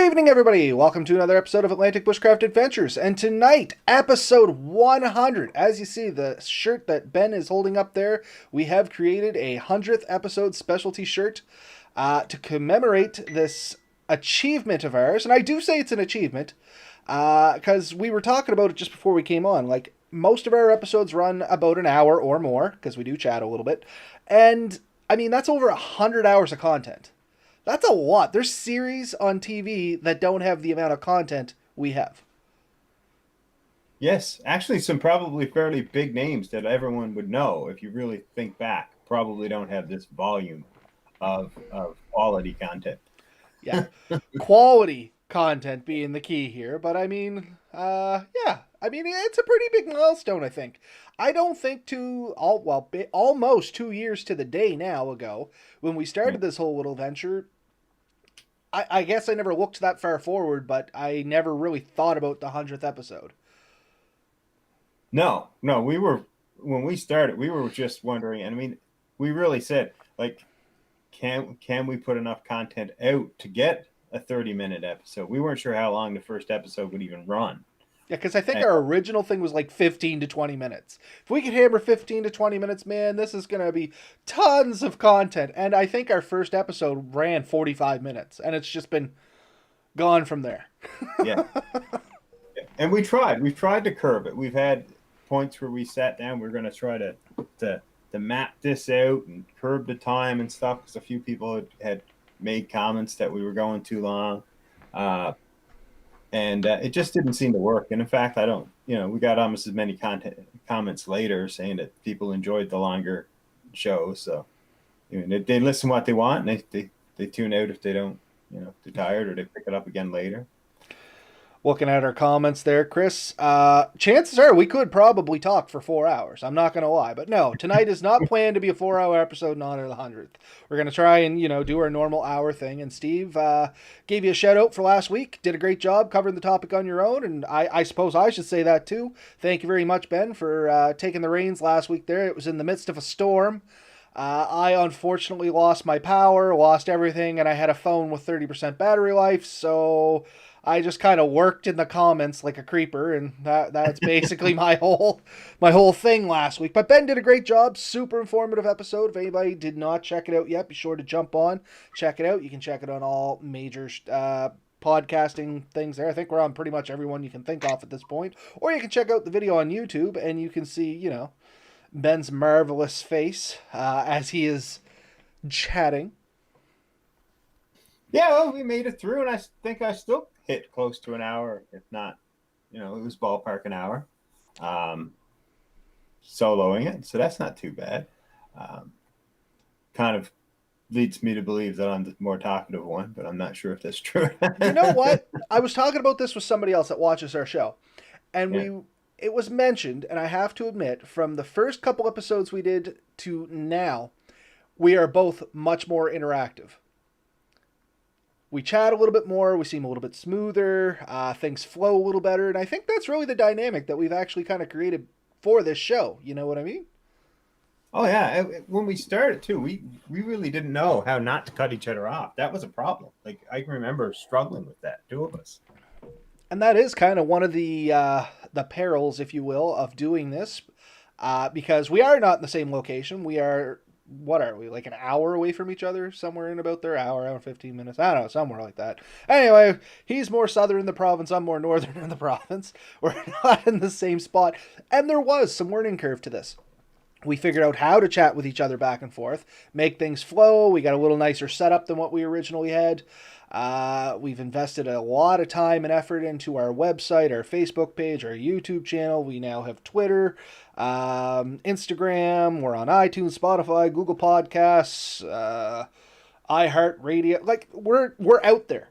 evening, everybody. Welcome to another episode of Atlantic Bushcraft Adventures. And tonight, episode 100. As you see, the shirt that Ben is holding up there, we have created a 100th episode specialty shirt to commemorate this achievement of ours. And I do say it's an achievement because we were talking about it just before we came on. Like, most of our episodes run about an hour or more because we do chat a little bit. And, I mean, that's over 100 hours of content. That's a lot. There's series on TV that don't have the amount of content we have. Yes, actually some probably fairly big names that everyone would know if you really think back probably don't have this volume of quality content. Yeah. Quality content being the key here. But I mean, yeah. I mean, it's a pretty big milestone, I think. I don't think almost 2 years to the day now ago, when we started this whole little venture, I guess I never looked that far forward, but I never really thought about the 100th episode. No, when we started, we were just wondering, and I mean, we really said, like, can we put enough content out to get a 30-minute episode? We weren't sure how long the first episode would even run. Yeah, because I think our original thing was like 15 to 20 minutes. If we could hammer 15 to 20 minutes, man, this is going to be tons of content. And I think our first episode ran 45 minutes, and it's just been gone from there. Yeah. And we've tried to curb it. We've had points where we sat down, we're going to try to map this out and curb the time and stuff, because a few people had made comments that we were going too long. And it just didn't seem to work. And in fact, we got almost as many comments later saying that people enjoyed the longer shows. So, they listen what they want, and they tune out if they don't, if they're tired, or they pick it up again later. Looking at our comments there, Chris, chances are we could probably talk for 4 hours. I'm not going to lie. But no, tonight is not planned to be a 4-hour episode in honor of the 100th. We're going to try and, do our normal hour thing. And Steve gave you a shout out for last week. Did a great job covering the topic on your own. And I suppose I should say that too. Thank you very much, Ben, for taking the reins last week there. It was in the midst of a storm. I unfortunately lost my power, lost everything, and I had a phone with 30% battery life. So I just kind of worked in the comments like a creeper, and that's basically my whole thing last week. But Ben did a great job. Super informative episode. If anybody did not check it out yet, be sure to jump on, check it out. You can check it on all major podcasting things there. I think we're on pretty much everyone you can think of at this point. Or you can check out the video on YouTube, and you can see, Ben's marvelous face as he is chatting. Yeah, well, we made it through, and I think I still hit close to an hour, if not, it was ballpark an hour, soloing it. So that's not too bad. Kind of leads me to believe that I'm the more talkative one, but I'm not sure if that's true. You know what? I was talking about this with somebody else that watches our show, and it was mentioned, and I have to admit, from the first couple episodes we did to now, we are both much more interactive. We chat a little bit more, we seem a little bit smoother, things flow a little better, and I think that's really the dynamic that we've actually kind of created for this show. You know what I mean? Oh, yeah. When we started, too, we really didn't know how not to cut each other off. That was a problem. Like, I can remember struggling with that, two of us. And that is kind of one of the perils, if you will, of doing this, because we are not in the same location. We are, what are we, like an hour away from each other? Somewhere in about there, hour and 15 minutes. I don't know, somewhere like that. Anyway, he's more southern in the province. I'm more northern in the province. We're not in the same spot. And there was some learning curve to this. We figured out how to chat with each other back and forth, make things flow. We got a little nicer setup than what we originally had. We've invested a lot of time and effort into our website, our Facebook page, our YouTube channel. We now have Twitter, Instagram. We're on iTunes, Spotify, Google Podcasts, iHeartRadio. Like, we're out there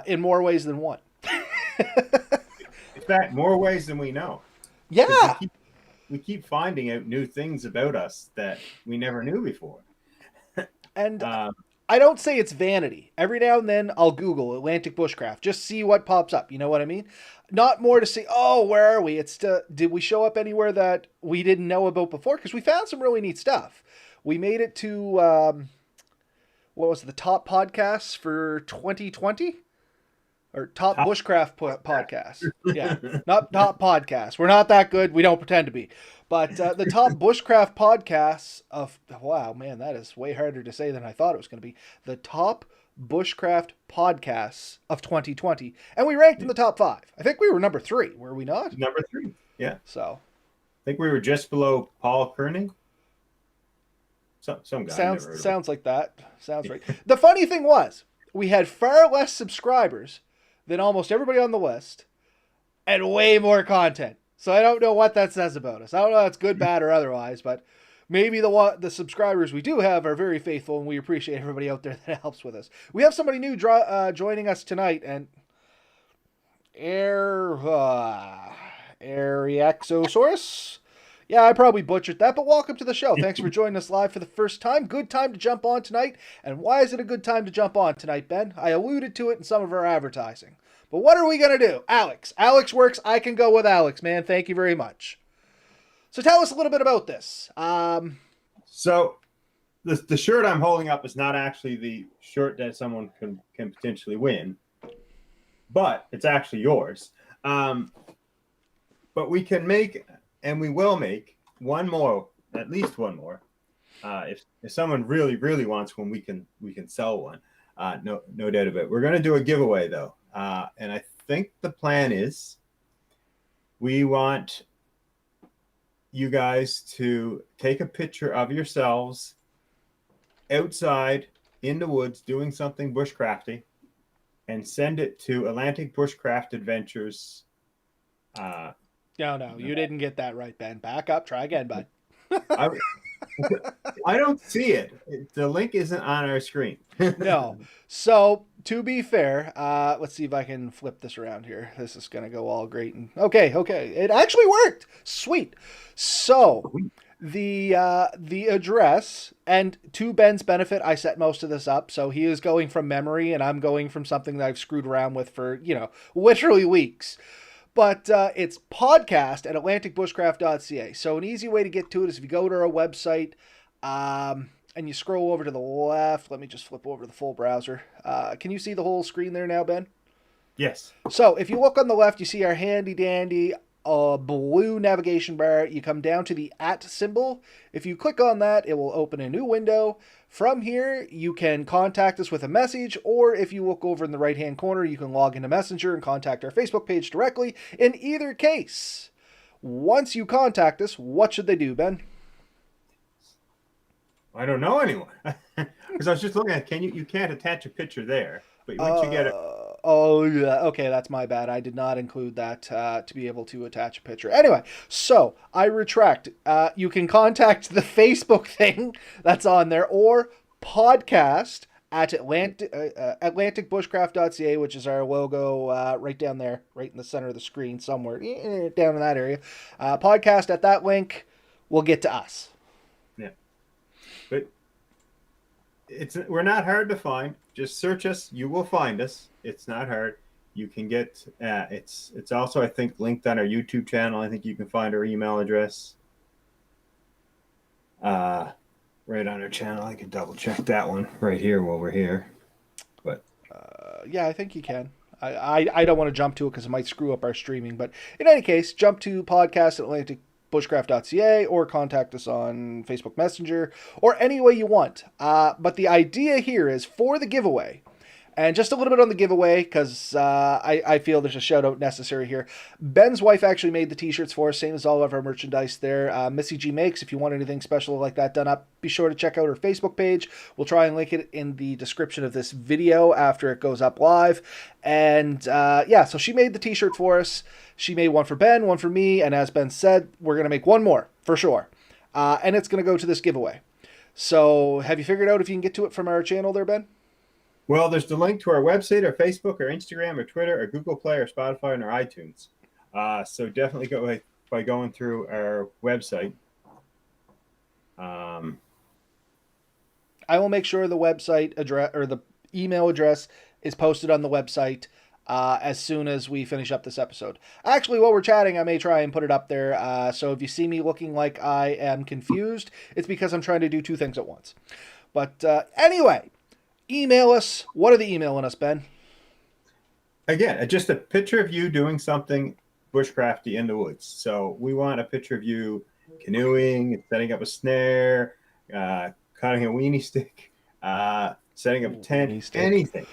in more ways than one. In fact, more ways than we know. Yeah. We keep finding out new things about us that we never knew before. And I don't say it's vanity. Every now and then I'll Google Atlantic Bushcraft, just see what pops up. You know what I mean? Not more to say, oh, where are we? It's to, did we show up anywhere that we didn't know about before? Because we found some really neat stuff. We made it to, what was it, the top podcasts for 2020? or top bushcraft podcast. Yeah, not top podcast. We're not that good. We don't pretend to be. But the top bushcraft podcasts of, wow, man, that is way harder to say than I thought it was going to be. The top bushcraft podcasts of 2020. And we ranked in the top 5. I think we were number 3, were we not? Number 3. Yeah. So. I think we were just below Paul Kerning. Some guy. Sounds like that. Sounds right. The funny thing was, we had far less subscribers than almost everybody on the list, and way more content. So I don't know what that says about us. I don't know if that's good, bad, or otherwise, but maybe the subscribers we do have are very faithful, and we appreciate everybody out there that helps with us. We have somebody new joining us tonight, and Ariaxosaurus. Yeah, I probably butchered that, but welcome to the show. Thanks for joining us live for the first time. Good time to jump on tonight. And why is it a good time to jump on tonight, Ben? I alluded to it in some of our advertising. But what are we going to do? Alex. Alex works. I can go with Alex, man. Thank you very much. So tell us a little bit about this. So the shirt I'm holding up is not actually the shirt that someone can potentially win, but it's actually yours. But we can make... And we will make one more, at least one more. If someone really, really wants one, we can sell one. No doubt of it. We're going to do a giveaway though, and I think the plan is we want you guys to take a picture of yourselves outside in the woods doing something bushcrafty, and send it to Atlantic Bushcraft Adventures. No, you didn't get that right, Ben. Back up. Try again, bud. I don't see it. The link isn't on our screen. No. So, to be fair, let's see if I can flip this around here. This is going to go all great. And okay. It actually worked. Sweet. So, the address, and to Ben's benefit, I set most of this up. So, he is going from memory, and I'm going from something that I've screwed around with for, literally weeks. But it's podcast at atlanticbushcraft.ca. So an easy way to get to it is if you go to our website and you scroll over to the left. Let me just flip over to the full browser. Can you see the whole screen there now, Ben? Yes. So if you look on the left, you see our handy-dandy blue navigation bar. You come down to the @ symbol. If you click on that, it will open a new window. From here, you can contact us with a message, or if you look over in the right-hand corner, you can log into Messenger and contact our Facebook page directly. In either case, once you contact us, what should they do, Ben? I don't know anymore. Because I was just looking at, you can't attach a picture there, but once you get it. Oh, yeah. Okay, that's my bad. I did not include that to be able to attach a picture. Anyway, so I retract. You can contact the Facebook thing that's on there, or podcast at atlanticbushcraft.ca, which is our logo right down there, right in the center of the screen somewhere, down in that area. Podcast at that link will get to us. Yeah. But we're not hard to find. Just search us. You will find us. It's not hard. You can get it's also, I think, linked on our YouTube channel. I think you can find our email address right on our channel. I can double check that one right here while we're here. But yeah, I think you can. I don't want to jump to it because it might screw up our streaming. But in any case, jump to podcast at atlanticbushcraft.ca or contact us on Facebook Messenger or any way you want. But the idea here is for the giveaway. And just a little bit on the giveaway, because I feel there's a shout-out necessary here. Ben's wife actually made the T-shirts for us, same as all of our merchandise there. Missy G Makes, if you want anything special like that done up, be sure to check out her Facebook page. We'll try and link it in the description of this video after it goes up live. And yeah, so she made the T-shirt for us. She made one for Ben, one for me, and as Ben said, we're going to make one more, for sure. And it's going to go to this giveaway. So have you figured out if you can get to it from our channel there, Ben? Well, there's the link to our website, our Facebook, our Instagram, our Twitter, our Google Play, our Spotify, and our iTunes. So definitely go by going through our website. I will make sure the website address or the email address is posted on the website as soon as we finish up this episode. Actually, while we're chatting, I may try and put it up there. So if you see me looking like I am confused, it's because I'm trying to do two things at once. But anyway. Email us. What are they emailing us, Ben? again, just a picture of you doing something bushcrafty in the woods. So we want a picture of you canoeing, setting up a snare, cutting a weenie stick, setting up a tent, Weenie stick. anything.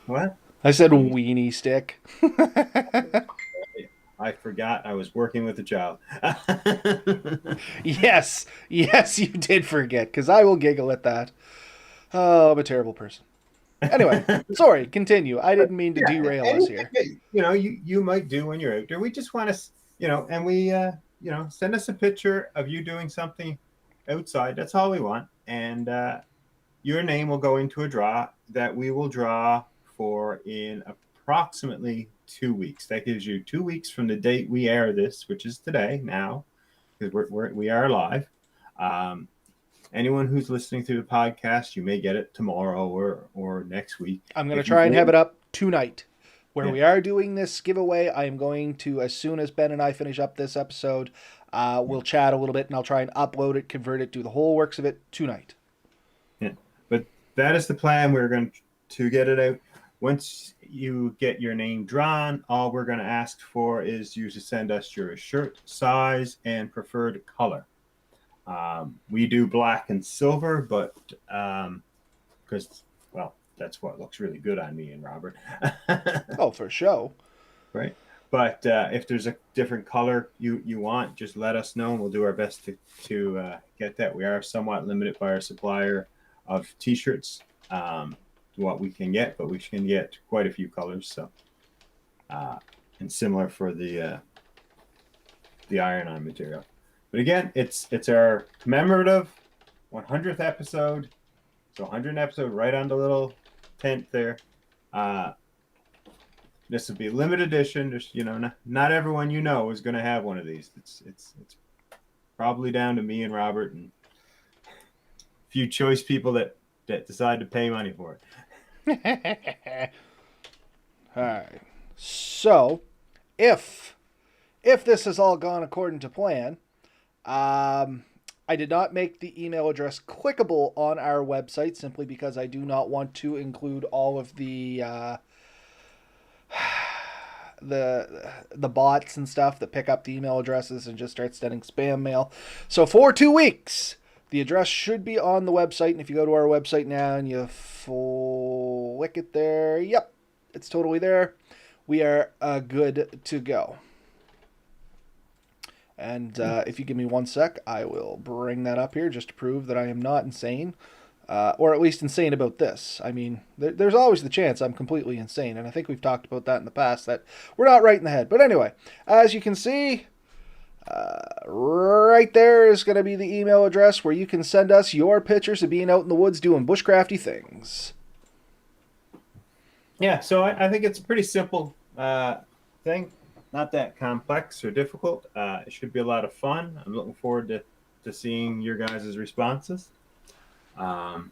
What? I said Weenie. weenie stick. I forgot I was working with a child. Yes, yes, you did forget, because I will giggle at that. Oh, I'm a terrible person. Anyway, sorry, continue. I didn't mean to Yeah, derail us anything here. that you might do when you're out there. We just want to, and we send us a picture of you doing something outside. That's all we want, and your name will go into a draw that we will draw for in approximately 2 weeks. That gives you 2 weeks from the date we air this, which is today now, because we are live. Um, Anyone who's listening to the podcast, you may get it tomorrow or next week. I'm going to If you've try and have waited, it up tonight. Where yeah, we are doing this giveaway, I am going to, as soon as Ben and I finish up this episode, we'll chat a little bit and I'll try and upload it, convert it, do the whole works of it tonight. yeah. But that is the plan. We're going to get it out. Once you get your name drawn, all we're going to ask for is you to send us your shirt size and preferred color. We do black and silver, but because well, that's what looks really good on me and Robert. Oh, for show. Right. But if there's a different color you want, just let us know, and we'll do our best to get that. We are somewhat limited by our supplier of T-shirts, what we can get, but we can get quite a few colors. So, and similar for the iron-on material. But again, it's our commemorative 100th episode. So 100th episode right on the little tent there. This will be a limited edition. There's, not everyone is going to have one of these. It's probably down to me and Robert and a few choice people that decide to pay money for All right. So, if this has all gone according to plan, I did not make the email address clickable on our website simply because I do not want to include all of the bots and stuff that pick up the email addresses and just start sending spam mail. So for 2 weeks, the address should be on the website, and if you go to our website now and you flick it there, yep, it's totally there. We are good to go. And if you give me 1 sec, I will bring that up here just to prove that I am not insane. Or at least insane about this. I mean, there's always the chance I'm completely insane, and I think we've talked about that in the past, that we're not right in the head. But anyway, as you can see, right there is going to be the email address where you can send us your pictures of being out in the woods doing bushcrafty things. Yeah, so I think it's a pretty simple thing. Not that complex or difficult. It should be a lot of fun. I'm looking forward to seeing your guys' responses. And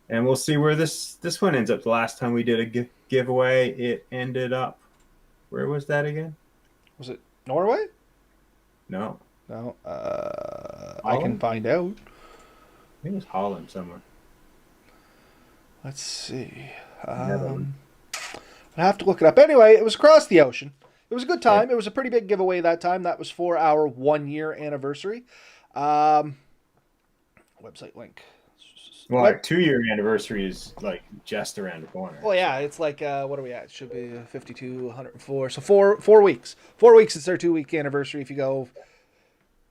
we'll see where this one ends up. The last time we did a giveaway, it ended up, where was that again? Was it Norway? No. No. I can find out. I think it was Holland somewhere. Let's see. I have to look it up. Anyway, it was across the ocean. It was a good time. Yeah. It was a pretty big giveaway that time. That was for our 1-year anniversary. Website link. Well, our 2-year anniversary is like just around the corner. Well, yeah, it's like what are we at? It should be 52, 104. So 4 weeks. 4 weeks is our 2-week anniversary. If you go,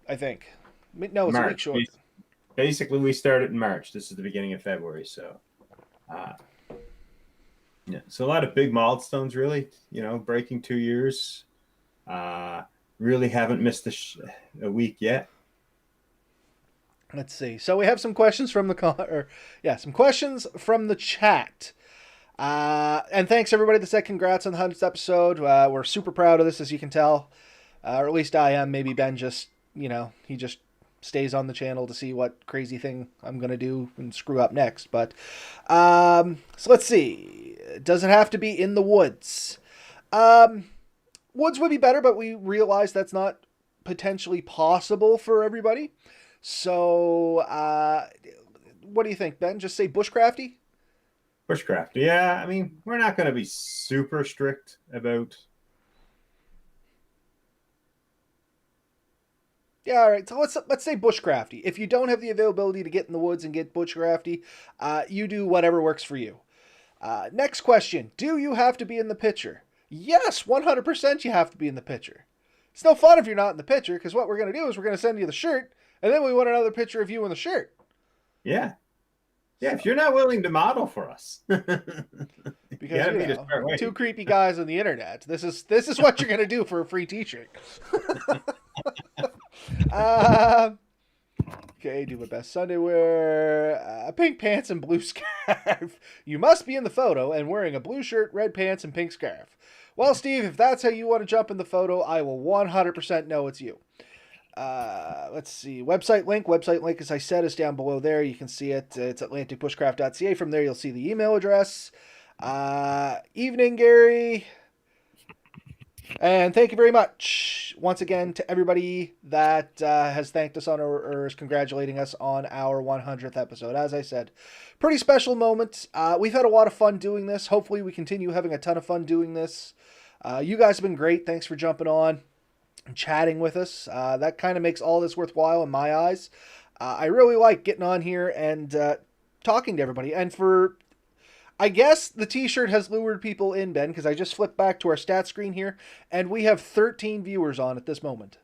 I think. No, it's March. A week short. Basically, we started in March. This is the beginning of February, so. Yeah, so a lot of big milestones, really. Breaking 2 years. Really haven't missed a week yet. Let's see. So we have some questions from some questions from the chat. And thanks everybody that said congrats on the 100th episode. We're super proud of this, as you can tell, or at least I am. Maybe Ben just, he just stays on the channel to see what crazy thing I'm gonna do and screw up next. But so let's see. Does it have to be in the woods? Woods would be better, but we realize that's not potentially possible for everybody. So, what do you think, Ben? Just say bushcrafty? Bushcraft. Yeah, I mean, we're not going to be super strict about. Yeah, all right. So let's say bushcrafty. If you don't have the availability to get in the woods and get bushcrafty, you do whatever works for you. Next question: do you have to be in the picture? Yes, 100% you have to be in the picture. It's no fun if you're not in the picture, because what we're going to do is we're going to send you the shirt, and then we want another picture of you in the shirt. Yeah, yeah. If So, you're not willing to model for us, you because gotta be the smart two way. creepy guys on the internet. This is what you're going to do for a free T-shirt. uh, Okay, do my best Sunday wear. Pink pants and blue scarf. You must be in the photo and wearing a blue shirt, red pants, and pink scarf. Well, Steve, if that's how you want to jump in the photo, I will 100% know it's you. Let's see. Website link. Website link, as I said, is down below there. You can see it. It's atlanticbushcraft.ca. From there, you'll see the email address. Evening, Gary. And thank you very much once again to everybody that has thanked us on or is congratulating us on our 100th episode. As I said, pretty special moment. We've had a lot of fun doing this. Hopefully, we continue having a ton of fun doing this. You guys have been great. Thanks for jumping on and chatting with us. That kind of makes all this worthwhile in my eyes. I really like getting on here and talking to everybody. And for I guess the t-shirt has lured people in, Ben, because I just flipped back to our stat screen here, and we have 13 viewers on at this moment,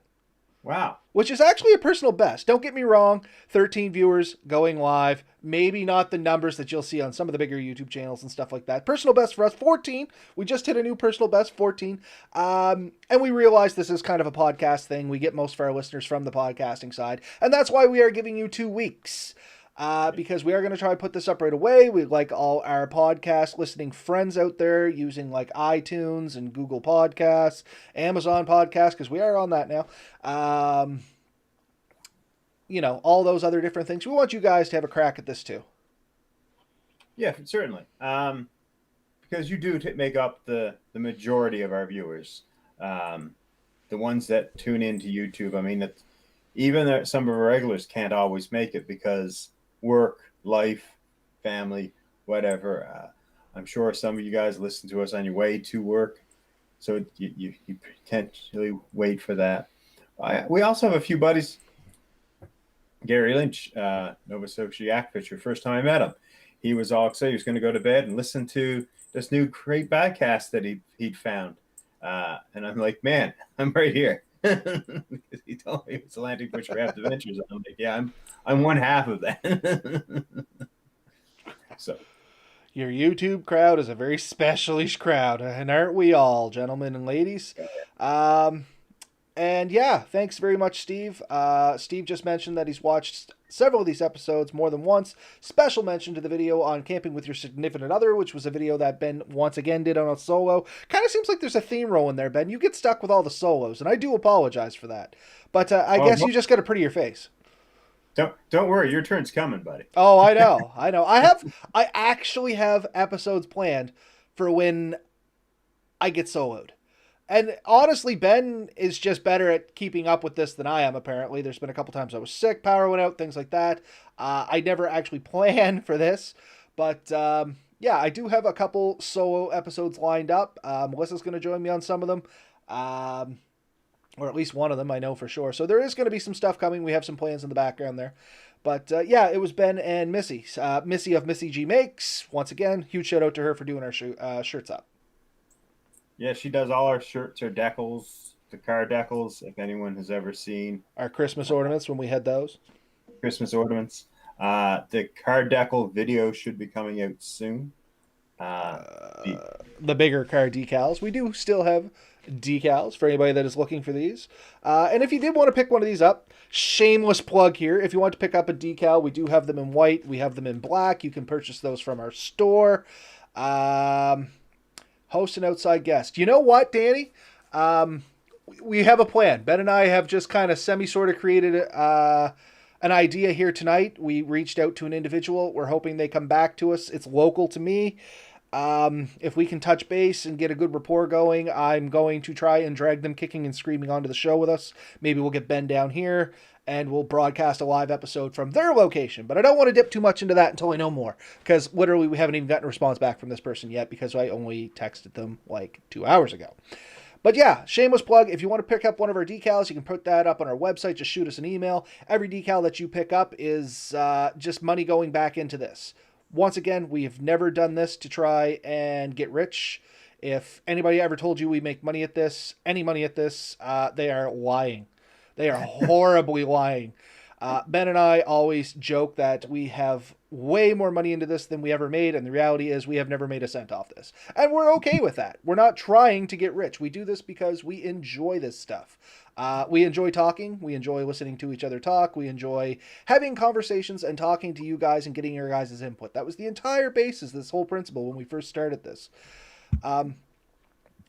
Wow. which is actually a personal best. Don't get me wrong, 13 viewers going live, maybe not the numbers that you'll see on some of the bigger YouTube channels and stuff like that. Personal best for us, 14. We just hit a new personal best, 14. And we realize this is kind of a podcast thing. We get most of our listeners from the podcasting side, and that's why we are giving you 2 weeks. Because we are going to try to put this up right away. We'd like all our podcast listening friends out there using like iTunes and Google Podcasts, Amazon Podcasts, because we are on that now. All those other different things. We want you guys to have a crack at this too. Yeah, certainly. Because you do make up the majority of our viewers, the ones that tune into YouTube. I mean, that even some of our regulars can't always make it because work, life, family, whatever. I'm sure some of you guys listen to us on your way to work, so you potentially wait for that. We also have a few buddies. Gary Lynch, Nova Scotia pitcher. First time I met him, he was all excited. He was going to go to bed and listen to this new great podcast that he'd found. And I'm like, man, I'm right here. He told me it's Atlantic Bushcraft Adventures. I'm like, yeah, I'm one half of that. So Your YouTube crowd is a very specialish crowd, and aren't we all, gentlemen and ladies? And yeah, thanks very much, Steve. Steve just mentioned that he's watched several of these episodes more than once. Special mention to the video on camping with your significant other, which was a video that Ben once again did on a solo. Kind of seems like there's a theme rolling there, Ben. You get stuck with all the solos, and I do apologize for that. But I guess you just got a prettier face. Don't worry, your turn's coming, buddy. Oh, I know. I actually have episodes planned for when I get soloed. And honestly, Ben is just better at keeping up with this than I am, apparently. There's been a couple times I was sick, power went out, things like that. I never actually planned for this. But yeah, I do have a couple solo episodes lined up. Melissa's going to join me on some of them. Or at least one of them, I know for sure. So there is going to be some stuff coming. We have some plans in the background there. But yeah, it was Ben and Missy. Missy of Missy G Makes. Once again, huge shout out to her for doing our shirts up. Yeah, she does all our shirts, our decals, the car decals, if anyone has ever seen. Our Christmas ornaments when we had those. Christmas ornaments. The car decal video should be coming out soon. The bigger car decals. We do still have decals for anybody that is looking for these. And if you did want to pick one of these up, shameless plug here. If you want to pick up a decal, we do have them in white. We have them in black. You can purchase those from our store. Host an outside guest. You know what, Danny? We have a plan. Ben and I have just kind of sort of created an idea here tonight. We reached out to an individual. We're hoping they come back to us. It's local to me. If we can touch base and get a good rapport going, I'm going to try and drag them kicking and screaming onto the show with us. Maybe we'll get Ben down here and we'll broadcast a live episode from their location. But I don't want to dip too much into that until I know more, because literally we haven't even gotten a response back from this person yet, because I only texted them like 2 hours ago. But yeah, shameless plug. If you want to pick up one of our decals, you can put that up on our website. Just shoot us an email. Every decal that you pick up is just money going back into this. Once again, we have never done this to try and get rich. If anybody ever told you we make money at this, any money at this, they are lying. They are horribly lying. Ben and I always joke that we have way more money into this than we ever made, and the reality is we have never made a cent off this. And we're okay with that. We're not trying to get rich. We do this because we enjoy this stuff. We enjoy talking. We enjoy listening to each other talk. We enjoy having conversations and talking to you guys and getting your guys' input. That was the entire basis, this whole principle, when we first started this.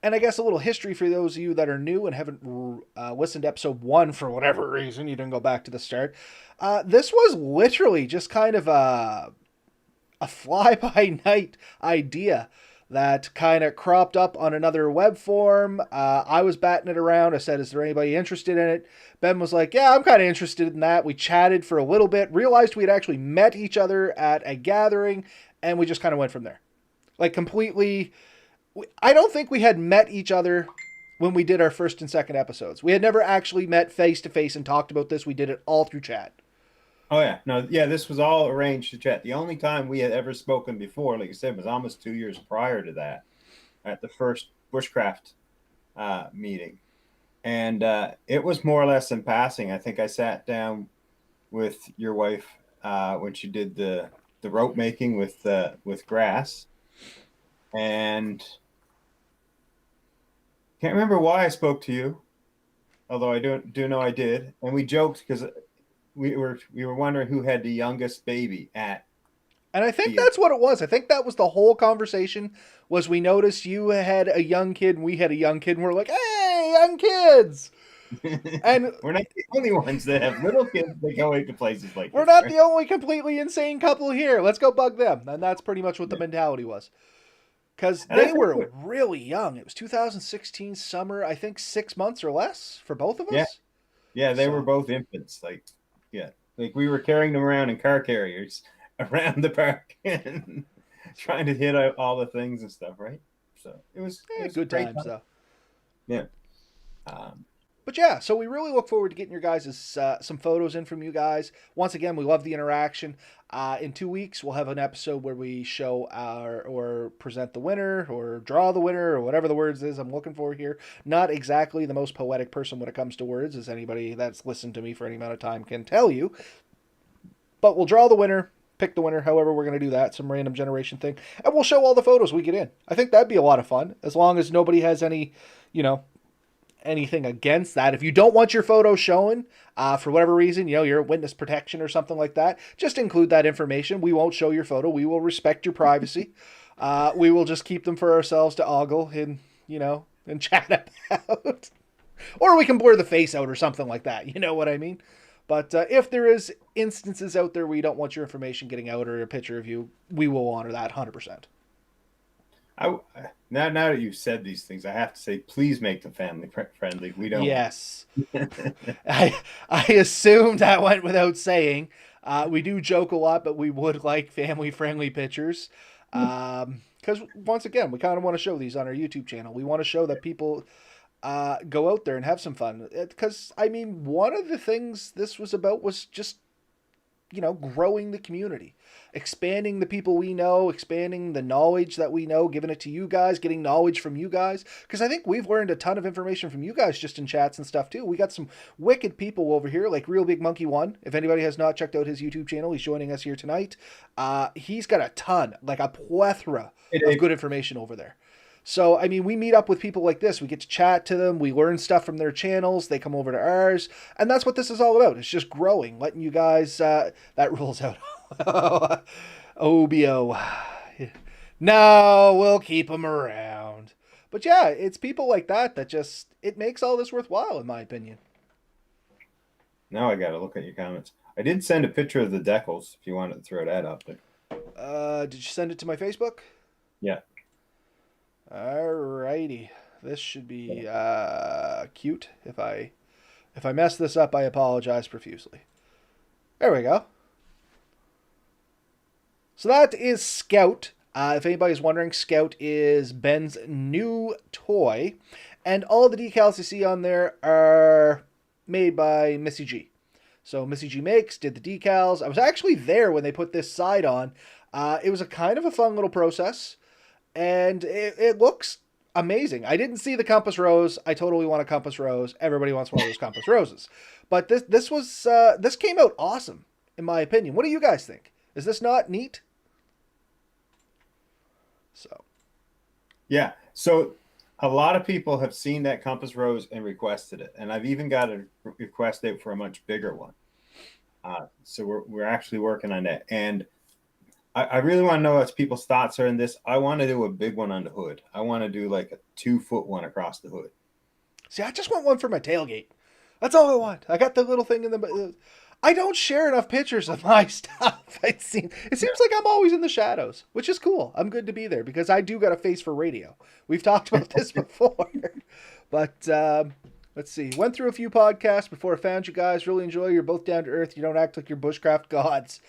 And I guess a little history for those of you that are new and haven't listened to episode 1 for whatever reason, you didn't go back to the start. This was literally just kind of a fly-by-night idea that kind of cropped up on another web form. I was batting it around. I said, is there anybody interested in it? Ben was like, yeah, I'm kind of interested in that. We chatted for a little bit, realized we had actually met each other at a gathering, and we just kind of went from there. Like completely... I don't think we had met each other when we did our first and second episodes. We had never actually met face to face and talked about this. We did it all through chat. Oh yeah, no, yeah, this was all arranged to chat. The only time we had ever spoken before, like I said, was almost 2 years prior to that, at the first Bushcraft meeting, and it was more or less in passing. I think I sat down with your wife when she did the rope making with grass, and can't remember why I spoke to you, although I do know I did, and we joked because we were wondering who had the youngest baby at. And I think that's what it was. I think that was the whole conversation. Was we noticed you had a young kid and we had a young kid, and we're like, "Hey, young kids!" And we're not the only ones that have little kids that go into places like we're this. not the only completely insane couple here. Let's go bug them. And that's pretty much what the mentality was. Because they were really young. It was 2016 summer, I think 6 months or less for both of us. Yeah, they were both infants. Like we were carrying them around in car carriers around the park and trying to hit all the things and stuff, right? So it was good times, though. Yeah. But yeah, so we really look forward to getting your guys' some photos in from you guys. Once again, we love the interaction. In 2 weeks, we'll have an episode where we show or present the winner or draw the winner or whatever the words is I'm looking for here. Not exactly the most poetic person when it comes to words, as anybody that's listened to me for any amount of time can tell you. But we'll draw the winner, pick the winner, however we're going to do that, some random generation thing. And we'll show all the photos we get in. I think that'd be a lot of fun, as long as nobody has any, anything against that. If you don't want your photo showing for whatever reason, you're witness protection or something like that, just include that information. We won't show your photo. We will respect your privacy. We will just keep them for ourselves to ogle and chat about. Or we can blur the face out or something like that. You know what I mean? But if there is instances out there where you don't want your information getting out or a picture of you, we will honor that 100%. Now that you've said these things, I have to say, please make them family friendly. We don't. Yes. I assumed that went without saying. We do joke a lot, but we would like family friendly pictures. Because once again, we kind of want to show these on our YouTube channel. We want to show that people go out there and have some fun. Because, one of the things this was about was just, growing the community, expanding the people we know, expanding the knowledge that we know, giving it to you guys, getting knowledge from you guys. Because I think we've learned a ton of information from you guys just in chats and stuff too. We got some wicked people over here, like Real Big Monkey 1. If anybody has not checked out his YouTube channel, he's joining us here tonight. He's got a ton, like a plethora of good information over there. So, we meet up with people like this. We get to chat to them. We learn stuff from their channels. They come over to ours. And that's what this is all about. It's just growing, letting you guys... that rules out. OBO. No, we'll keep them around. But yeah, it's people like that just... It makes all this worthwhile, in my opinion. Now I got to look at your comments. I did send a picture of the decals, if you wanted to throw that up there. Did you send it to my Facebook? Yeah. Alrighty, this should be cute if I If I mess this up, I apologize profusely. There we go. So that is Scout. If anybody's wondering, Scout is Ben's new toy. And all the decals you see on there are made by Missy G. So Missy G Makes did the decals. I was actually there when they put this side on. It was a kind of a fun little process. And it looks amazing. I didn't see the compass rose. I totally want a compass rose. Everybody wants one of those compass roses. But this came out awesome, in my opinion. What do you guys think? Is this not neat? So, Yeah. So a lot of people have seen that compass rose and requested it, and I've even got a request out for a much bigger one. So we're actually working on that, and I really want to know what people's thoughts are in this. I want to do a big one on the hood. I want to do like a 2-foot one across the hood. see, I just want one for my tailgate. That's all I want. I got the little thing in the. I don't share enough pictures of my stuff. It seems like I'm always in the shadows, which is cool. I'm good to be there because I do got a face for radio. We've talked about this before. But let's see. Went through a few podcasts before I found you guys. Really enjoy. You're both down to earth. You don't act like you're bushcraft gods.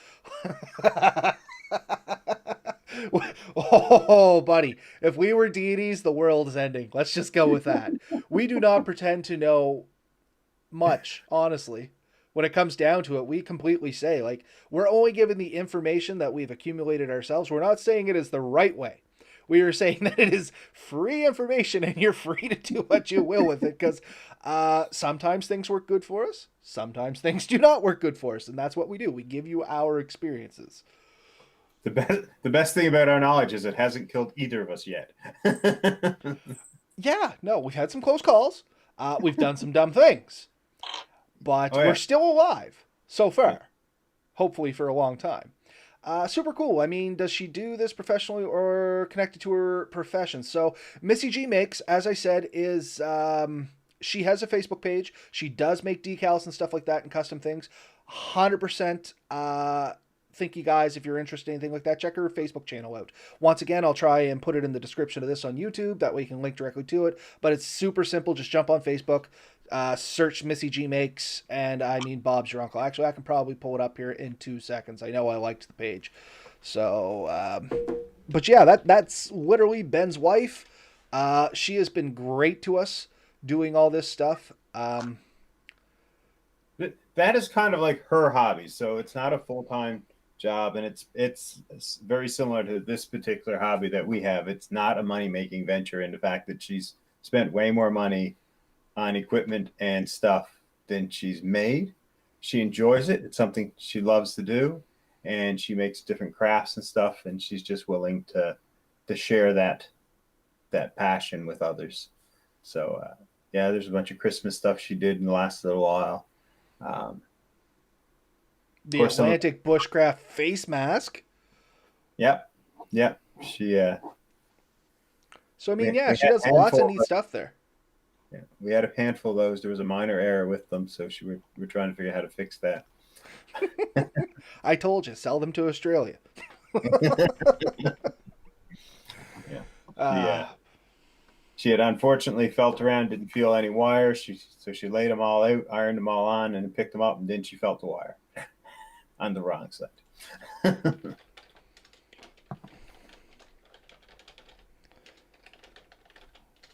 Oh, buddy. If we were deities, the world is ending. Let's just go with that. We do not pretend to know much, honestly. When it comes down to it, we completely say, like, we're only given the information that we've accumulated ourselves. We're not saying it is the right way. We are saying that it is free information and you're free to do what you will with it because sometimes things work good for us. Sometimes things do not work good for us. And that's what we do. We give you our experiences. The best thing about our knowledge is it hasn't killed either of us yet. Yeah, no, we've had some close calls. We've done some dumb things. But we're still alive so far. Yeah. Hopefully for a long time. Super cool. I mean, does she do this professionally or connected to her profession? So Missy G Makes, as I said, is she has a Facebook page. She does make decals and stuff like that and custom things. 100% think you guys, if you're interested in anything like that, check her Facebook channel out. Once again, I'll try and put it in the description of this on YouTube. That way you can link directly to it. But it's super simple. Just jump on Facebook. Search Missy G Makes, and I mean Bob's Your Uncle. Actually, I can probably pull it up here in 2 seconds. I know I liked the page. So, but yeah, that's literally Ben's wife. She has been great to us doing all this stuff. That is kind of like her hobby. So it's not a full-time job, and it's very similar to this particular hobby that we have. It's not a money-making venture in the fact that she's spent way more money on equipment and stuff than she's made. She enjoys it. It's something she loves to do, and she makes different crafts and stuff, and she's just willing to share that passion with others. So yeah, there's a bunch of Christmas stuff she did in the last little while. The Atlantic Bushcraft face mask. Yep. She so I mean, yeah, she does lots of neat stuff there. Yeah, we had a handful of those. There was a minor error with them, so we're trying to figure out how to fix that. I told you, sell them to Australia. Yeah. She had unfortunately felt around, didn't feel any wire. So she laid them all out, ironed them all on, and picked them up, and then she felt the wire on the wrong side.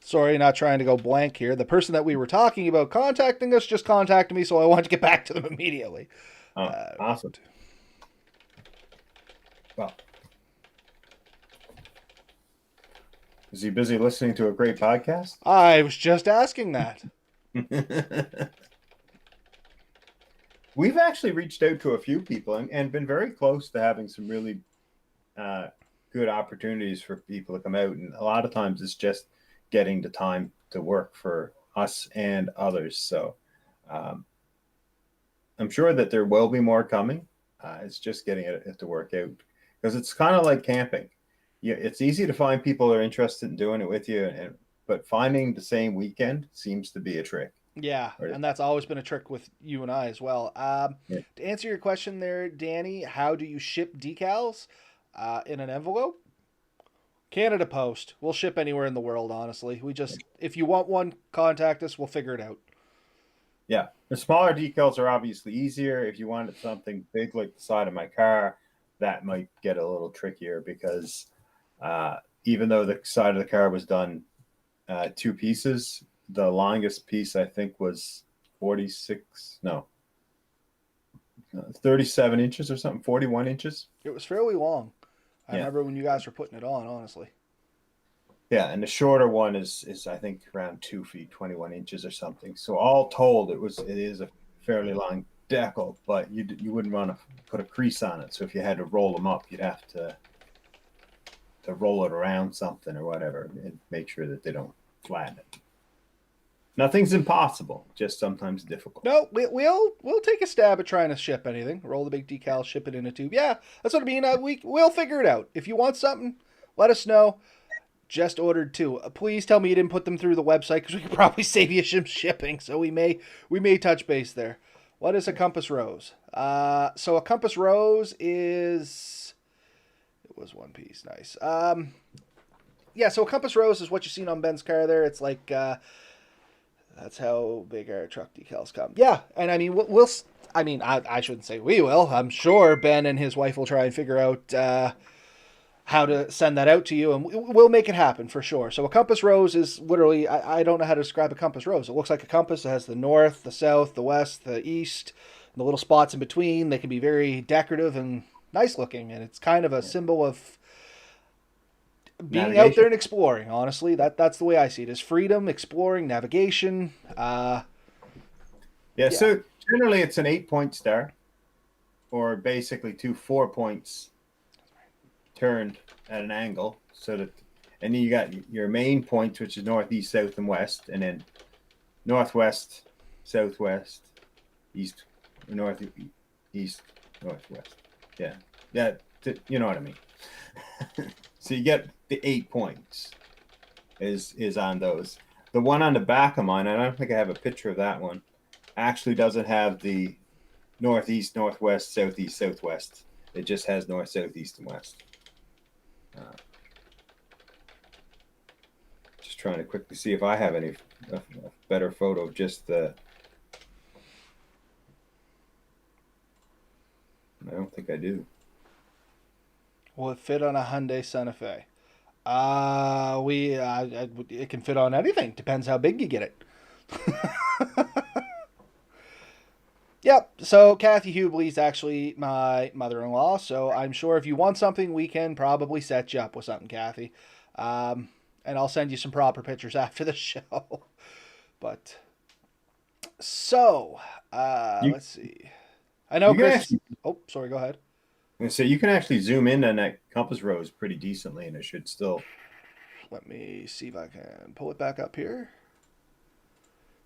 Sorry, not trying to go blank here. The person that we were talking about contacting us just contacted me, so I wanted to get back to them immediately. Oh, awesome. Well, is he busy listening to a great podcast? I was just asking that. We've actually reached out to a few people and been very close to having some really good opportunities for people to come out. And a lot of times it's just getting the time to work for us and others. So I'm sure that there will be more coming. It's just getting it to work out, because it's kind of like camping. Yeah, it's easy to find people that are interested in doing it with you, but finding the same weekend seems to be a trick. Yeah, and that's always been a trick with you and I as well. Yeah. To answer your question there, Danny, how do you ship decals in an envelope? Canada Post. We'll ship anywhere in the world, honestly. If you want one, contact us. We'll figure it out. Yeah, the smaller decals are obviously easier. If you wanted something big like the side of my car, that might get a little trickier because even though the side of the car was done two pieces, the longest piece I think was 46, no, 37 inches or something, 41 inches. It was fairly long. I Yeah. remember when you guys were putting it on, honestly. Yeah, and the shorter one is I think around 2 feet, 21 inches or something. So all told, it is a fairly long decal, but you wouldn't want to put a crease on it. So if you had to roll them up, you'd have to roll it around something or whatever and make sure that they don't flatten it. Nothing's impossible, just sometimes difficult. No, we'll take a stab at trying to ship anything. Roll the big decal, ship it in a tube. Yeah, that's what I mean. We'll figure it out. If you want something, let us know. Just ordered two. Please tell me you didn't put them through the website because we could probably save you some shipping. So we may touch base there. What is a compass rose? So a compass rose is it was one piece. Nice. Yeah. So a compass rose is what you've seen on Ben's car there. It's like that's how big our truck decals come. Yeah, and I mean we'll I mean I shouldn't say we will. I'm sure Ben and his wife will try and figure out. How to send that out to you, and we'll make it happen for sure. So a compass rose is literally, I don't know how to describe a compass rose. It looks like a compass. It has the north, the south, the west, the east, and the little spots in between. They can be very decorative and nice looking, and it's kind of a symbol of being out Navigation. there and exploring. Honestly, that's the way I see it: is freedom, exploring, navigation. Yeah, Yeah, so generally it's an 8 point star, or basically two 4 points turned at an angle, so that, and then you got your main points, which is northeast, south, and west, and then northwest, southwest, east, northeast, northwest. Yeah, yeah, you know what I mean. So you get the 8 points is on those. The one on the back of mine, I don't think I have a picture of that one, actually doesn't have the northeast, northwest, southeast, southwest. It just has north, south, east, and west. Just trying to quickly see if I have a better photo of just the. I don't think I do. will it fit on a Hyundai Santa Fe? It can fit on anything. Depends how big you get it. Yep. So Kathy Hubley's actually my mother-in-law. So I'm sure if you want something, we can probably set you up with something, Kathy. And I'll send you some proper pictures after the show. But so You let's see. I know you can Chris. actually. Oh, sorry. Go ahead. So you can actually zoom in on that compass rose pretty decently, and it should still. Let me see if I can pull it back up here.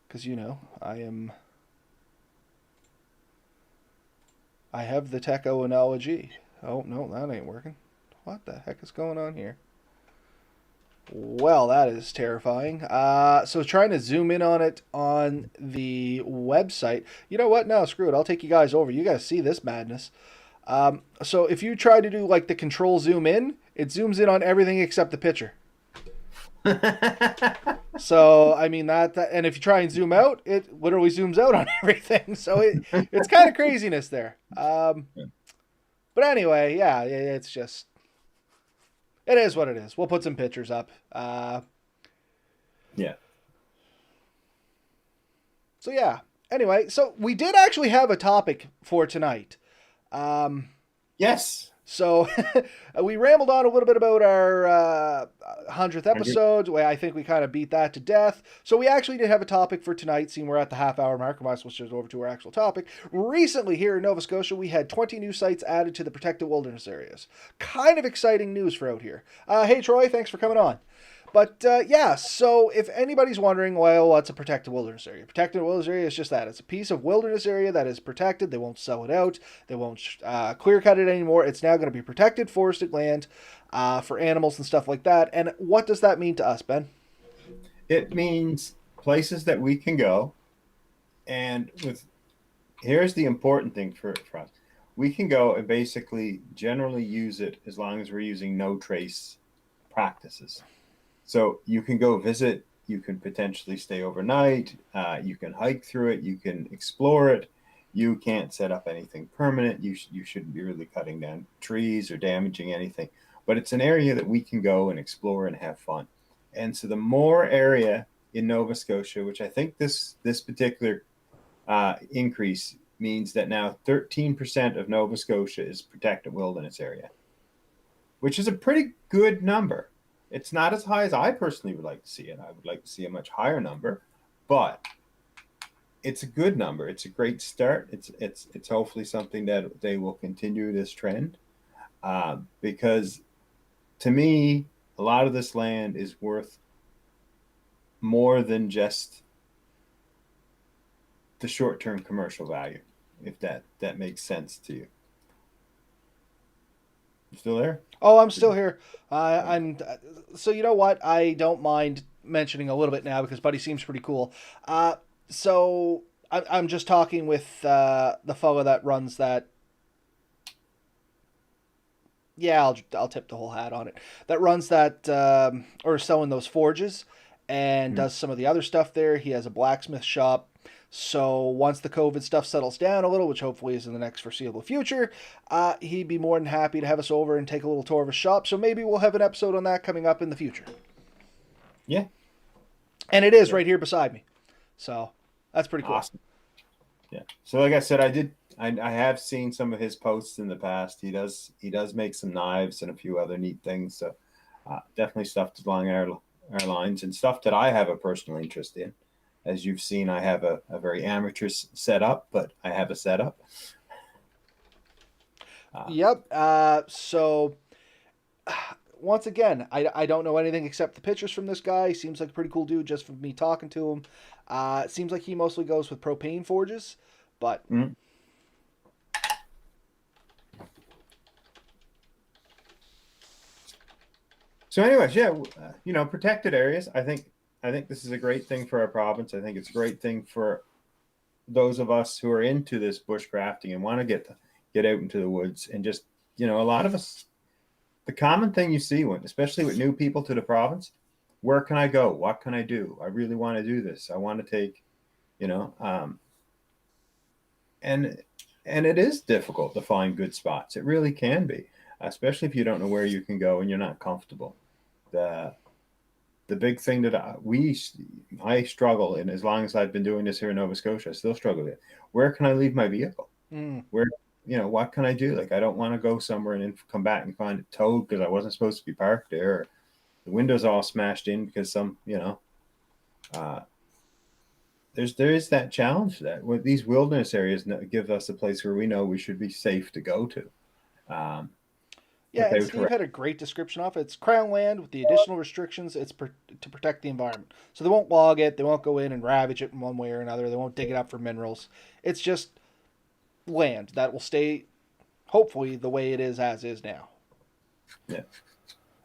Because I have the Techo analogy. Oh no, that ain't working. What the heck is going on here? Well, that is terrifying. So trying to zoom in on it on the website. You know what? No, screw it. I'll take you guys over. You guys see this madness. So if you try to do like the control zoom in, it zooms in on everything except the picture. So I mean and if you try and zoom out, it literally zooms out on everything. So it's kind of craziness there. But anyway, yeah, it's just it is what it is. We'll put some pictures up. Yeah. So yeah. Anyway, so we did actually have a topic for tonight. Yes. So we rambled on a little bit about our 100th episode. I think we kind of beat that to death. So we actually did have a topic for tonight, seeing we're at the half-hour mark. We might as well switch over to our actual topic. Recently here in Nova Scotia, we had 20 new sites added to the protected wilderness areas. Kind of exciting news for out here. Hey, Troy, thanks for coming on. But yeah, so if anybody's wondering, well, what's a protected wilderness area? Protected wilderness area is just that. It's a piece of wilderness area that is protected. They won't sell it out. They won't clear cut it anymore. It's now going to be protected forested land for animals and stuff like that. And what does that mean to us, Ben? It means places that we can go, and here's the important thing for us. We can go and basically generally use it as long as we're using no trace practices. So you can go visit You can potentially stay overnight. You can hike through it. You can explore it. You can't set up anything permanent. You shouldn't be really cutting down trees or damaging anything. But it's an area that we can go and explore and have fun. And so the more area in Nova Scotia, which I think this particular increase means that now 13% of Nova Scotia is protected wilderness area, which is a pretty good number. It's not as high as I personally would like to see it. I would like to see a much higher number, but it's a good number. It's a great start. It's hopefully something that they will continue this trend, because to me, a lot of this land is worth more than just the short-term commercial value, if that makes sense to you. You still there? Oh, I'm still here. I'm so you know what? I don't mind mentioning a little bit now because Buddy seems pretty cool. I'm just talking with the fellow that runs that. Yeah, I'll tip the whole hat on it. That runs that or selling those forges and Hmm. does some of the other stuff there. He has a blacksmith shop. So once the COVID stuff settles down a little, which hopefully is in the next foreseeable future, he'd be more than happy to have us over and take a little tour of his shop. So maybe we'll have an episode on that coming up in the future. Yeah. And it is Yeah. right here beside me. So that's pretty cool. Awesome. Yeah. So like I said, I have seen some of his posts in the past. He does make some knives and a few other neat things. So definitely stuff along our lines and stuff that I have a personal interest in. As you've seen, I have a very amateur setup, but I have a setup. Uh, Yep. Once again, I don't know anything except the pictures from this guy. He seems like a pretty cool dude just from me talking to him. It seems like he mostly goes with propane forges, but mm. So, anyways, yeah, protected areas. I think this is a great thing for our province. I think it's a great thing for those of us who are into this bushcrafting and want to get out into the woods and just a lot of us. The common thing you see when, especially with new people to the province, where can I go? What can I do? I really want to do this. I want to take, you know, and and it is difficult to find good spots. It really can be, especially if you don't know where you can go and you're not comfortable. The the big thing that I struggle, and as long as I've been doing this here in Nova Scotia, I still struggle with it. Where can I leave my vehicle? mm, Where what can I do? Like I don't want to go somewhere and then come back and find it towed because I wasn't supposed to be parked there. Or the windows all smashed in because uh, there is that challenge that with these wilderness areas give us a place where we know we should be safe to go to, um, yeah. And without Steve harassment. had a great description of it. It's crown land with the additional restrictions. To protect the environment, so they won't log it. They won't go in and ravage it in one way or another. They won't dig it up for minerals. It's just land that will stay, hopefully, the way it is as is now. Yeah.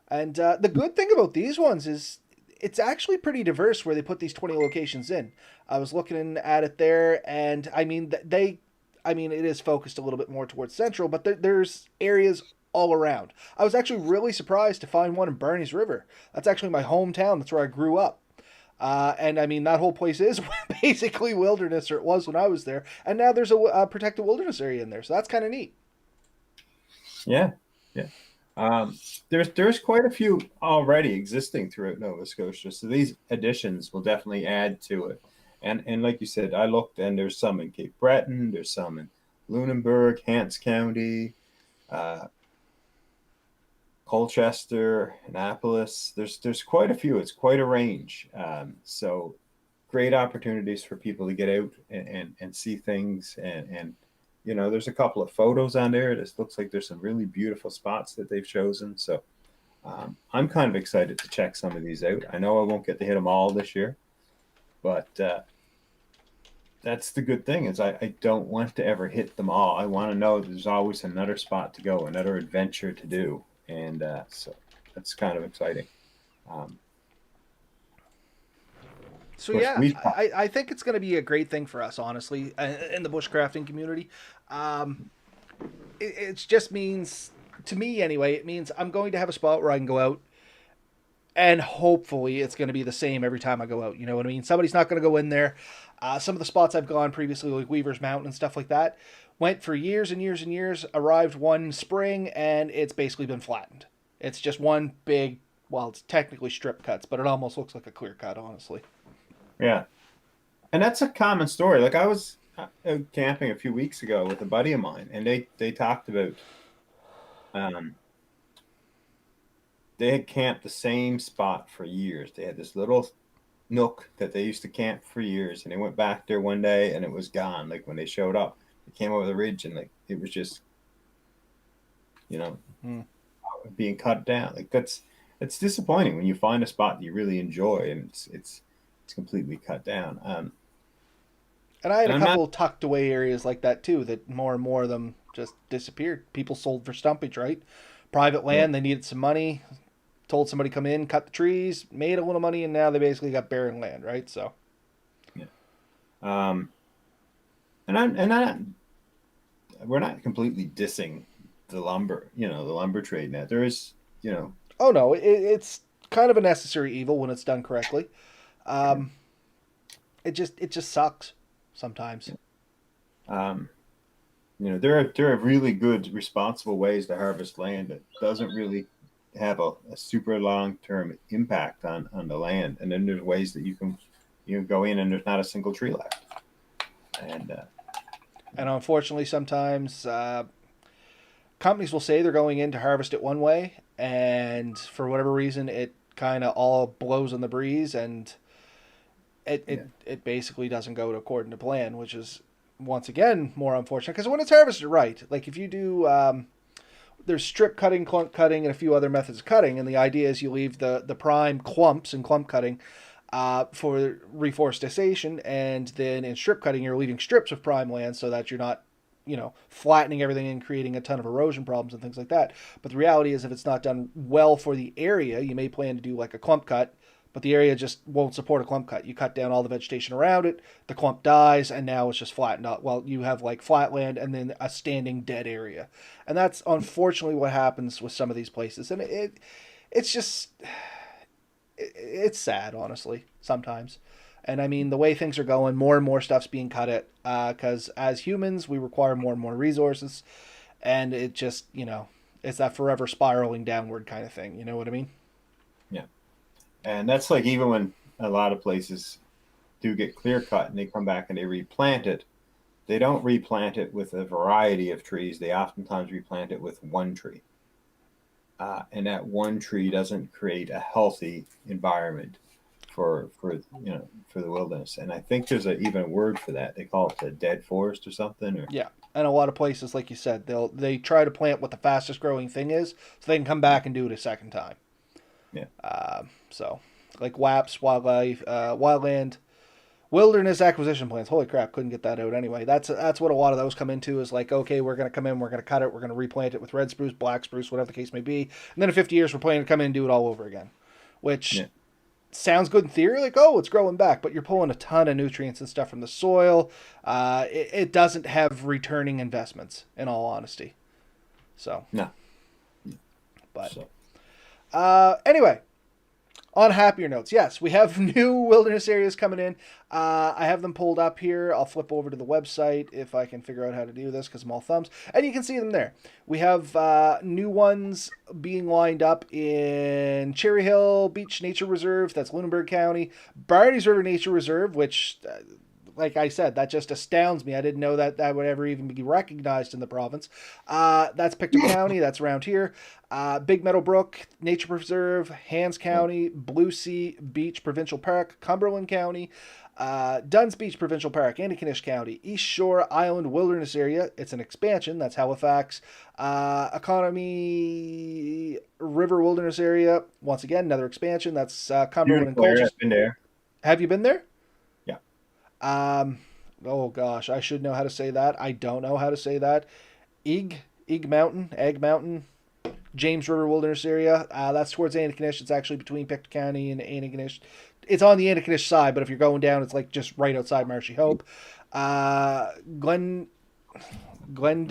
And the good thing about these ones is it's actually pretty diverse where they put these 20 locations in. I was looking at it there, and I mean, it is focused a little bit more towards central, but there's areas all around. I was actually really surprised to find one in Barney's River. That's actually my hometown. That's where I grew up. And I mean, that whole place is basically wilderness, or it was when I was there. And now there's a protected wilderness area in there. So that's kind of neat. Yeah, yeah. There's quite a few already existing throughout Nova Scotia, so these additions will definitely add to it. And like you said, I looked and there's some in Cape Breton, there's some in Lunenburg, Hants County, uh, Colchester, Annapolis. There's quite a few. It's quite a range. So great opportunities for people to get out and see things and there's a couple of photos on there. This looks like there's some really beautiful spots that they've chosen. So I'm kind of excited to check some of these out. I know I won't get to hit them all this year, but that's the good thing is I don't want to ever hit them all. I want to know there's always another spot to go, another adventure to do, and so that's kind of exciting. Um, of So course, yeah, we've I think it's going to be a great thing for us, honestly, in the bushcrafting community. Um, it just means, to me anyway, it means I'm going to have a spot where I can go out and hopefully it's going to be the same every time I go out. You know what I mean? Somebody's not going to go in there. Some of the spots I've gone previously, like Weaver's Mountain and stuff like that, went for years and years and years. Arrived one spring, and it's basically been flattened. It's just one big. Well, it's technically strip cuts, but it almost looks like a clear cut, honestly. Yeah, and that's a common story. Like I was out camping a few weeks ago with a buddy of mine, and they talked about um, they had camped the same spot for years. They had this little nook that they used to camp for years, and they went back there one day and it was gone. Like when they showed up, they came over the ridge and like it was just, you know, Mm. being cut down. Like it's disappointing when you find a spot that you really enjoy and it's completely cut down. And I had And a I'm not couple tucked away areas like that too. That more and more of them just disappeared. People sold for stumpage, right? Private yeah, land. They needed some money. Told somebody come in, cut the trees, made a little money, and now they basically got barren land, right? So yeah. Um, and I we're not completely dissing the lumber, the lumber trade net. There is, you know, oh no, it's kind of a necessary evil when it's done correctly. Um, it just sucks sometimes. um, there are really good responsible ways to harvest land that doesn't really have a super long term impact on the land. And then there's ways that you can go in and there's not a single tree left. And And unfortunately, sometimes companies will say they're going in to harvest it one way, and for whatever reason, it kind of all blows in the breeze, and it, yeah, it, it basically doesn't go according to plan, which is once again more unfortunate because when it's harvested right, like if you do there's strip cutting, clump cutting, and a few other methods of cutting. And the idea is you leave the prime clumps in clump cutting for reforestation, and then in strip cutting you're leaving strips of prime land so that you're not, flattening everything and creating a ton of erosion problems and things like that. But the reality is, if it's not done well for the area, you may plan to do like a clump cut, but the area just won't support a clump cut. You cut down all the vegetation around it, the clump dies, and now it's just flattened out. Well, you have like flat land and then a standing dead area, and that's unfortunately what happens with some of these places. And it's just it's sad, honestly, sometimes. And I mean, the way things are going, more and more stuff's being cut at because as humans, we require more and more resources, and it just it's that forever spiraling downward kind of thing. You know what I mean? yeah. And that's like even when a lot of places do get clear cut and they come back and they replant it, they don't replant it with a variety of trees. They oftentimes replant it with one tree. And that one tree doesn't create a healthy environment for the wilderness. And I think there's even a word for that. They call it the dead forest or something. Or Yeah. And a lot of places, like you said, they try to plant what the fastest growing thing is, so they can come back and do it a second time. yeah, So, like WAPs, wildlife, wildland, wilderness acquisition plans. Holy crap, couldn't get that out anyway. That's what a lot of those come into is like, okay, we're gonna come in, we're gonna cut it, we're gonna replant it with red spruce, black spruce, whatever the case may be, and then in 50 years we're planning to come in and do it all over again, which yeah, sounds good in theory, like oh, it's growing back, but you're pulling a ton of nutrients and stuff from the soil. It doesn't have returning investments, in all honesty. So, no. but So anyway, on happier notes, yes, we have new wilderness areas coming in. I have them pulled up here. I'll flip over to the website if I can figure out how to do this because I'm all thumbs. And you can see them there. We have new ones being lined up in Cherry Hill Beach Nature Reserve. That's Lunenburg County. Barney's River Nature Reserve, which like I said, that just astounds me. I didn't know that that would ever even be recognized in the province. That's Pictou County. That's around here. Big Meadow Brook Nature Preserve, Hands County, Blue Sea Beach Provincial Park, Cumberland County, Dunn's Beach Provincial Park, Antigonish County, East Shore Island Wilderness Area. It's an expansion. That's Halifax. Economy River Wilderness Area. Once again, another expansion. That's Cumberland and beautiful area. Colchester. I've been there. Have you been there? Yeah. Um, oh gosh, I should know how to say that. I don't know how to say that. Egg Mountain, Egg Mountain, James River Wilderness Area. That's towards Antigonish. It's actually between Pictou County and Antigonish. It's on the Antigonish side, but if you're going down, it's like just right outside Marshy Hope. Glen, Glen,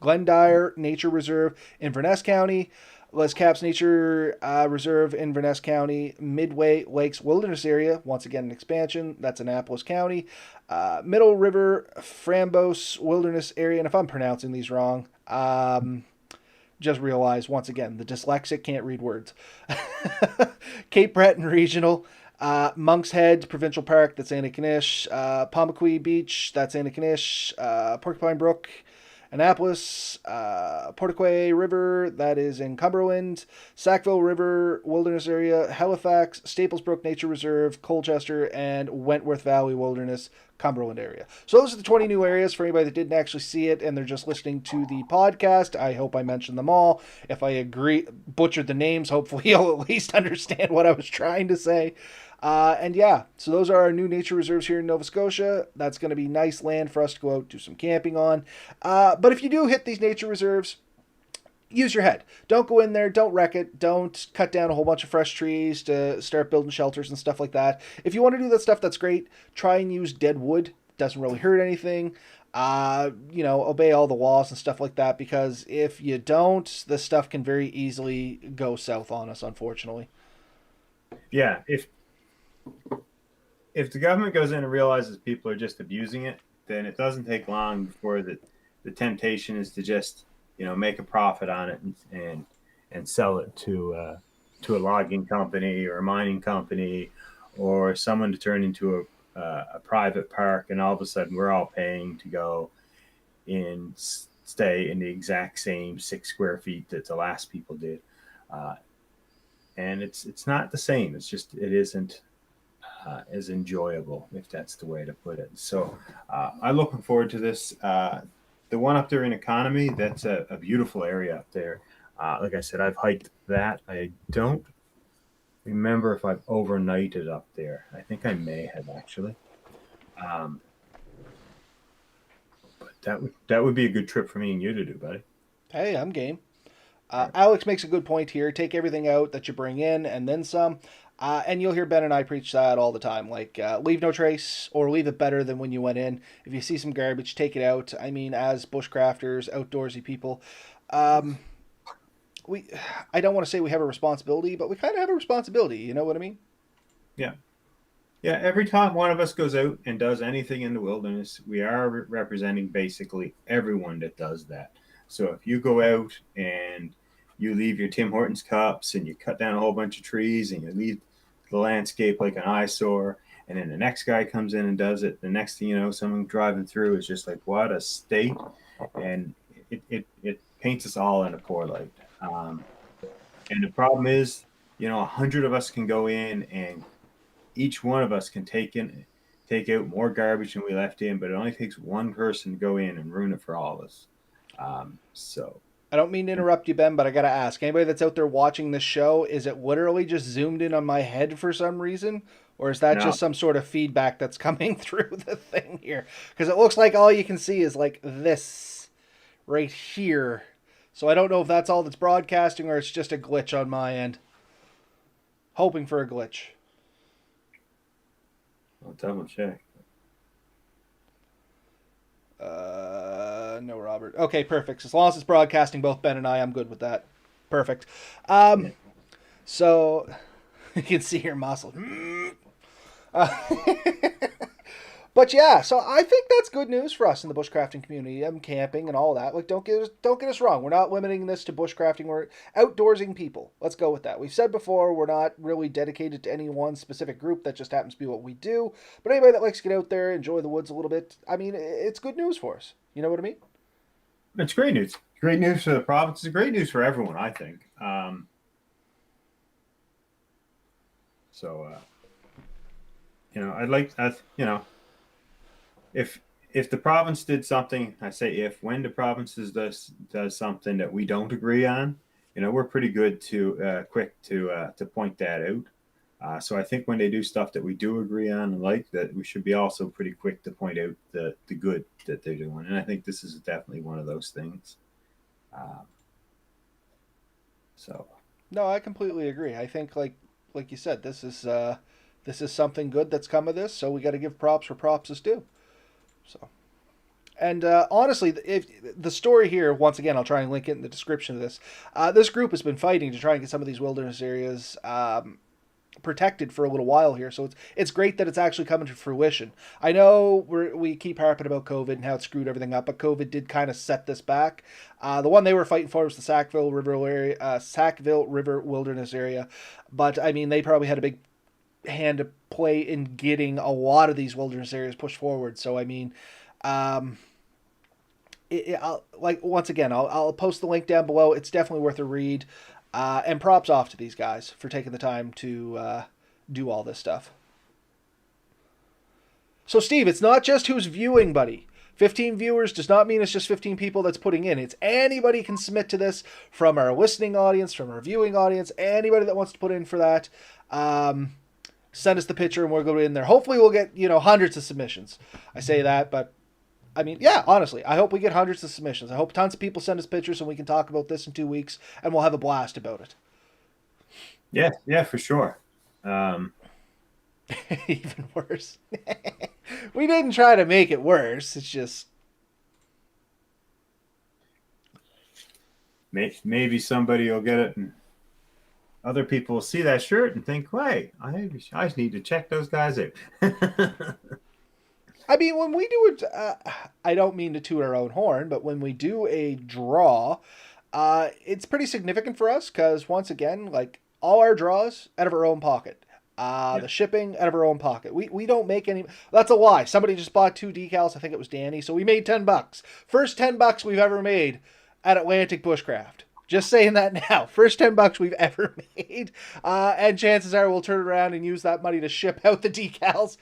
Glendyre Nature Reserve, Inverness County. Les Caps Nature Reserve, Inverness County. Midway Lakes Wilderness Area, once again an expansion. That's Annapolis County. Middle River Frambos Wilderness Area, and if I'm pronouncing these wrong, just realize once again the dyslexic can't read words. Cape Breton Regional. Monk's Head Provincial Park, that's Antigonish. Pomaqui Beach, that's Antigonish. Porcupine Brook, Annapolis. Portaquay River, that is in Cumberland. Sackville River Wilderness Area, Halifax. Staples Brook Nature Reserve, Colchester, and Wentworth Valley Wilderness, Cumberland area. So those are the 20 new areas for anybody that didn't actually see it and they're just listening to the podcast. I hope I mentioned them all. If I butchered the names, hopefully you'll at least understand what I was trying to say. And yeah, so those are our new nature reserves here in Nova Scotia. That's going to be nice land for us to go out do some camping on. But if you do hit these nature reserves, use your head. Don't go in there. Don't wreck it. Don't cut down a whole bunch of fresh trees to start building shelters and stuff like that. If you want to do that stuff, that's great. Try and use dead wood. Doesn't really hurt anything. Obey all the laws and stuff like that, because if you don't, this stuff can very easily go south on us, unfortunately. Yeah, if the government goes in and realizes people are just abusing it, then it doesn't take long before the temptation is to just make a profit on it and sell it to a logging company or a mining company or someone to turn into a private park, and all of a sudden we're all paying to go and stay in the exact same 6 square feet that the last people did, and it's not the same. It isn't as enjoyable, if that's the way to put it. So I'm looking forward to this. The one up there in Economy, that's a beautiful area up there. Like I said, I've hiked that. I don't remember if I've overnighted up there. I think I may have, actually. But that would be a good trip for me and you to do, buddy. Hey, I'm game. Alex makes a good point here. Take everything out that you bring in and then some. And you'll hear Ben and I preach that all the time. Like, leave no trace or leave it better than when you went in. If you see some garbage, take it out. I mean, as bushcrafters, outdoorsy people, I don't want to say we have a responsibility, but we kind of have a responsibility. You know what I mean? Yeah. Yeah. Every time one of us goes out and does anything in the wilderness, we are representing basically everyone that does that. So if you go out and you leave your Tim Hortons cups and you cut down a whole bunch of trees and you leave the landscape like an eyesore, and then the next guy comes in and does it, the next thing you know, someone driving through is just like, what a state. And it paints us all in a poor light. And the problem is, 100 of us can go in and each one of us can take out more garbage than we left in, but it only takes one person to go in and ruin it for all of us. So I don't mean to interrupt you, Ben, but I gotta ask: anybody that's out there watching this show, is it literally just zoomed in on my head for some reason, or is that no, just some sort of feedback that's coming through the thing here? Because it looks like all you can see is like this right here. So I don't know if that's all that's broadcasting or it's just a glitch on my end. Hoping for a glitch. I'll double check. No, Robert. Okay, perfect. As long as it's broadcasting both Ben and I, I'm good with that. Perfect. So you can see your muscle. But yeah, so I think that's good news for us in the bushcrafting community and camping and all that. Like, don't get us wrong. We're not limiting this to bushcrafting. We're outdoorsing people. Let's go with that. We've said before, we're not really dedicated to any one specific group. That just happens to be what we do. But anybody that likes to get out there, enjoy the woods a little bit, I mean, it's good news for us. You know what I mean? It's great news. Great news for the province. It's great news for everyone, I think. I'd like that. If the province did something, I say when the provinces does something that we don't agree on, we're pretty good to quick to point that out. So I think when they do stuff that we do agree on and like, that we should be also pretty quick to point out the good that they're doing. And I think this is definitely one of those things. No, I completely agree. I think like you said, this is something good that's come of this. So we got to give props where props is due. So, And honestly, if the story here, once again, I'll try and link it in the description of this. This group has been fighting to try and get some of these wilderness areas protected for a little while here. So it's great that it's actually coming to fruition. I know we keep harping about COVID and how it screwed everything up, but COVID did kind of set this back. The one they were fighting for was the Sackville River Wilderness Area, but I mean they probably had a big hand to play in getting a lot of these wilderness areas pushed forward. So I mean, um, like once again, I'll post the link down below. It's definitely worth a read. And props off to these guys for taking the time to do all this stuff. So, Steve, it's not just who's viewing, buddy. 15 viewers does not mean it's just 15 people that's putting in. It's anybody can submit to this from our listening audience, from our viewing audience, anybody that wants to put in for that. Send us the picture and we'll go in there. Hopefully we'll get, hundreds of submissions. I say that, but I mean, yeah, honestly, I hope we get hundreds of submissions. I hope tons of people send us pictures and we can talk about this in 2 weeks and we'll have a blast about it. Yeah, for sure. Even worse. We didn't try to make it worse. It's just maybe somebody will get it and other people will see that shirt and think, wait, I just need to check those guys out. I mean, when we do it, I don't mean to toot our own horn, but when we do a draw, it's pretty significant for us because, once again, like all our draws out of our own pocket. The shipping out of our own pocket. We don't make any. That's a lie. Somebody just bought 2 decals. I think it was Danny. So we made $10. First $10 we've ever made at Atlantic Bushcraft. Just saying that now. First $10 we've ever made. And chances are we'll turn around and use that money to ship out the decals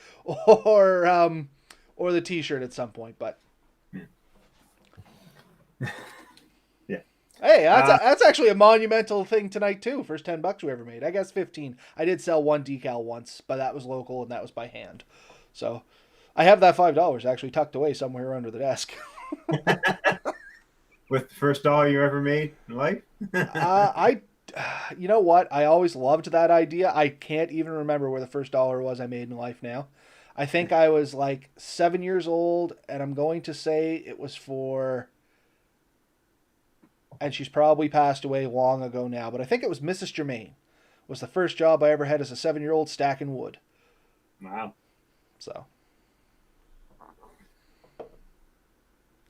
or the T-shirt at some point. But yeah. Hey, that's actually a monumental thing tonight too. First $10 we ever made. I guess 15. I did sell 1 decal once, but that was local and that was by hand. So I have that $5 actually tucked away somewhere under the desk. With the first dollar you ever made in life? You know what? I always loved that idea. I can't even remember where the first dollar was I made in life now. I think I was like 7 years old, and I'm going to say it was for, and she's probably passed away long ago now, but I think it was Mrs. Germain. Was the first job I ever had as a 7-year-old stacking wood. Wow. So.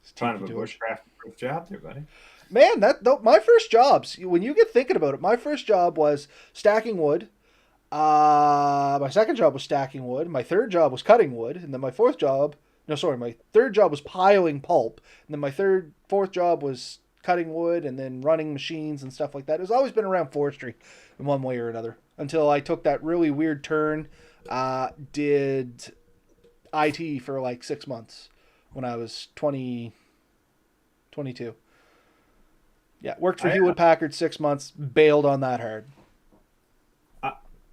It's kind of a bushcraft proof job there, buddy. Man, my first jobs, when you get thinking about it, my first job was stacking wood. My second job was stacking wood. My third job was cutting wood. And then my my third job was piling pulp. And then my fourth job was cutting wood and then running machines and stuff like that. It's always been around forestry in one way or another until I took that really weird turn, did IT for like 6 months when I was 22. Yeah, worked for Hewlett Packard 6 months, bailed on that hard.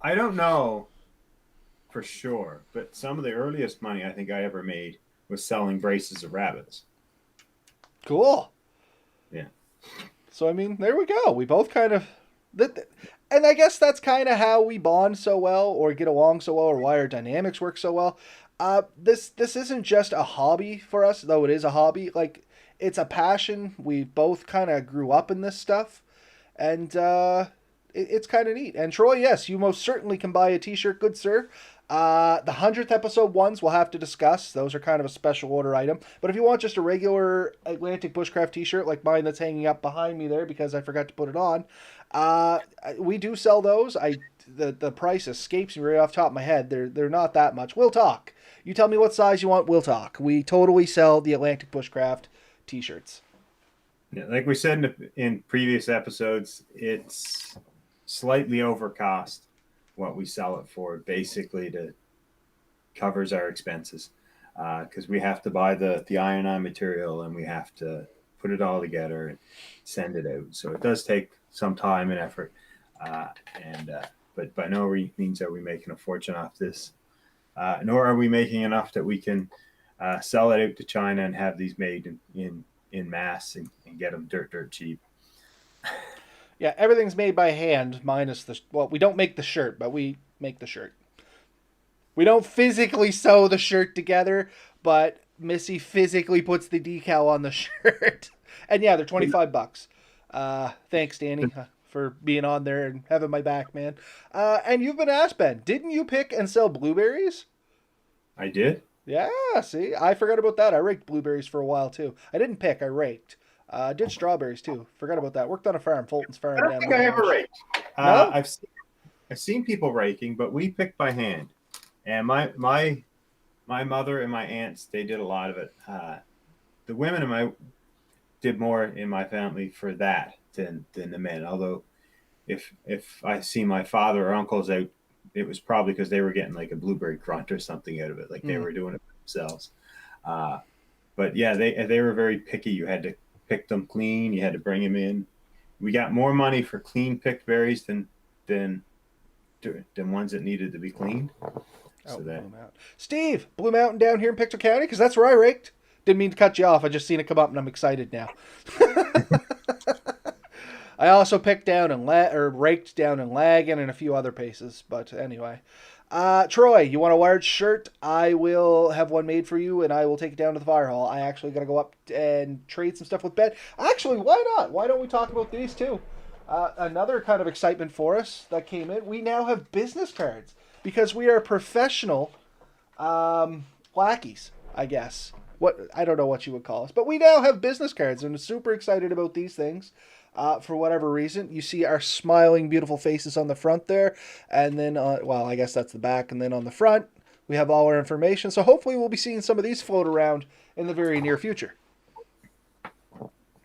I don't know for sure, but some of the earliest money I think I ever made was selling braces of rabbits. Cool. Yeah. So, I mean, there we go. We both kind of... And I guess that's kind of how we bond so well or get along so well or why our dynamics work so well. This isn't just a hobby for us, though it is a hobby. Like, it's a passion. We both kind of grew up in this stuff. And it's kind of neat. And Troy, yes, you most certainly can buy a t-shirt, good sir. The 100th episode ones we'll have to discuss. Those are kind of a special order item. But if you want just a regular Atlantic Bushcraft t-shirt like mine that's hanging up behind me there because I forgot to put it on, we do sell those. The price escapes me right off the top of my head. They're not that much. We'll talk. You tell me what size you want, we'll talk. We totally sell the Atlantic Bushcraft t-shirts. Yeah, like we said in previous episodes, it's slightly overcost what we sell it for, basically to covers our expenses because we have to buy the iron-on material and we have to put it all together and send it out. So it does take some time and effort, but by no means are we making a fortune off this, nor are we making enough that we can sell it out to China and have these made in mass and get them dirt cheap. Yeah, everything's made by hand, minus we don't make the shirt, but we make the shirt. We don't physically sew the shirt together, but Missy physically puts the decal on the shirt. And yeah, they're $25. Thanks, Danny, for being on there and having my back, man. And you've been asked, Ben, didn't you pick and sell blueberries? I did. Yeah, see, I forgot about that. I raked blueberries for a while too. I didn't pick, I raked. Did strawberries too. Forgot about that. Worked on a farm, Fulton's I farm don't down think near I the ever marsh. raked. No? I've seen people raking, but we picked by hand. And my mother and my aunts, they did a lot of it. The women in my did more in my family for that than the men. Although if I see my father or uncles out, it was probably because they were getting like a blueberry crunch or something out of it, like they Mm. were doing it for themselves. Uh, but yeah, they were very picky. You had to pick them clean. You had to bring them in. We got more money for clean picked berries than than ones that needed to be cleaned. So Out in that Blue Mountain. Steve, Blue Mountain down here in Pictou County, because that's where I raked. Didn't mean to cut you off. I just seen it come up and I'm excited now. I also picked down and raked down in Lagan and a few other places. But anyway, Troy, you want a large shirt? I will have one made for you, and I will take it down to the fire hall. I actually got to go up and trade some stuff with Ben. Actually, why not? Why don't we talk about these too? Another kind of excitement for us that came in. We now have business cards because we are professional lackeys, I guess. What I don't know what you would call us, but we now have business cards, and I'm super excited about these things. For whatever reason, you see our smiling, beautiful faces on the front there, and then well, I guess that's the back, and then on the front we have all our information. So hopefully, we'll be seeing some of these float around in the very near future.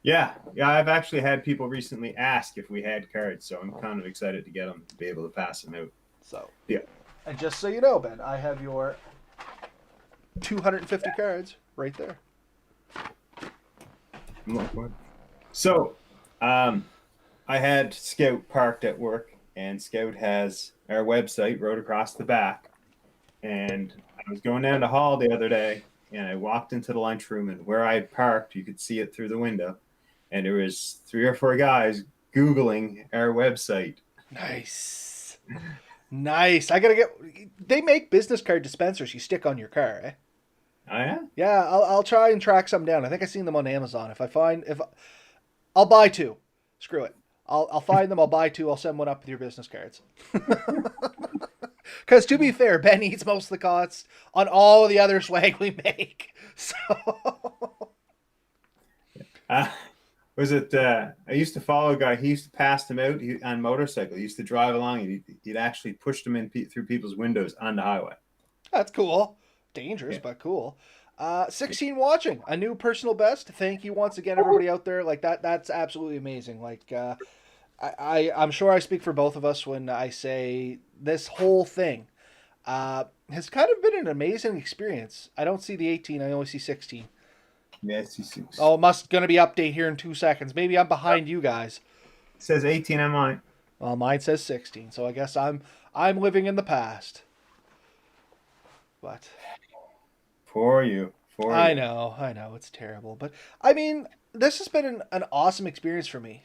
yeah, I've actually had people recently ask if we had cards, so I'm kind of excited to get them to be able to pass them out. So, Yeah. and just so you know, Ben, I have your 250 cards right there. So, I had Scout parked at work, and Scout has our website wrote across the back. And I was going down the hall the other day, and I walked into the lunchroom, and where I had parked, you could see it through the window, and there was 3 or 4 guys Googling our website. Nice. Nice. I gotta get. They make business card dispensers you stick on your car, eh? Oh yeah, Yeah, I'll try and track some down. I think I've seen them on Amazon. If I'll buy two. Screw it. I'll find them. I'll buy two. I'll send one up with your business cards. Because to be fair, Ben eats most of the costs on all the other swag we make. So uh, was it? I used to follow a guy. He used to pass them out on motorcycle. He used to drive along, and he'd actually push them in through people's windows on the highway. that's cool. Dangerous, Yeah. but cool. 16 watching a new personal best. Thank you once again, everybody out there. Like that. That's absolutely amazing. Like I'm sure I speak for both of us when I say this whole thing has kind of been an amazing experience. I don't see the 18. I only see 16. Yes, he Oh, it must gonna be update here in 2 seconds. Maybe I'm behind you guys. says 18 on mine. Well, mine says 16, so I guess I'm living in the past. But For you. For I you. know, I know, it's terrible. But I mean, this has been an awesome experience for me.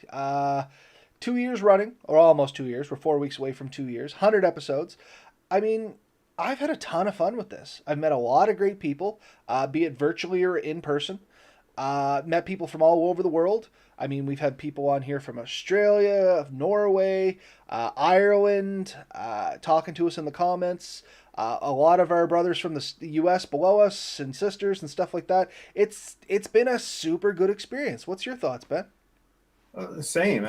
2 years running, or almost 2 years. We're 4 weeks away from 2 years. 100 episodes. I mean, I've had a ton of fun with this. I've met a lot of great people, be it virtually or in person. Met people from all over the world. I mean, we've had people on here from Australia, Norway, Ireland, talking to us in the comments. A lot of our brothers from the U.S. below us and sisters and stuff like that. It's been a super good experience. What's your thoughts, Ben? Same.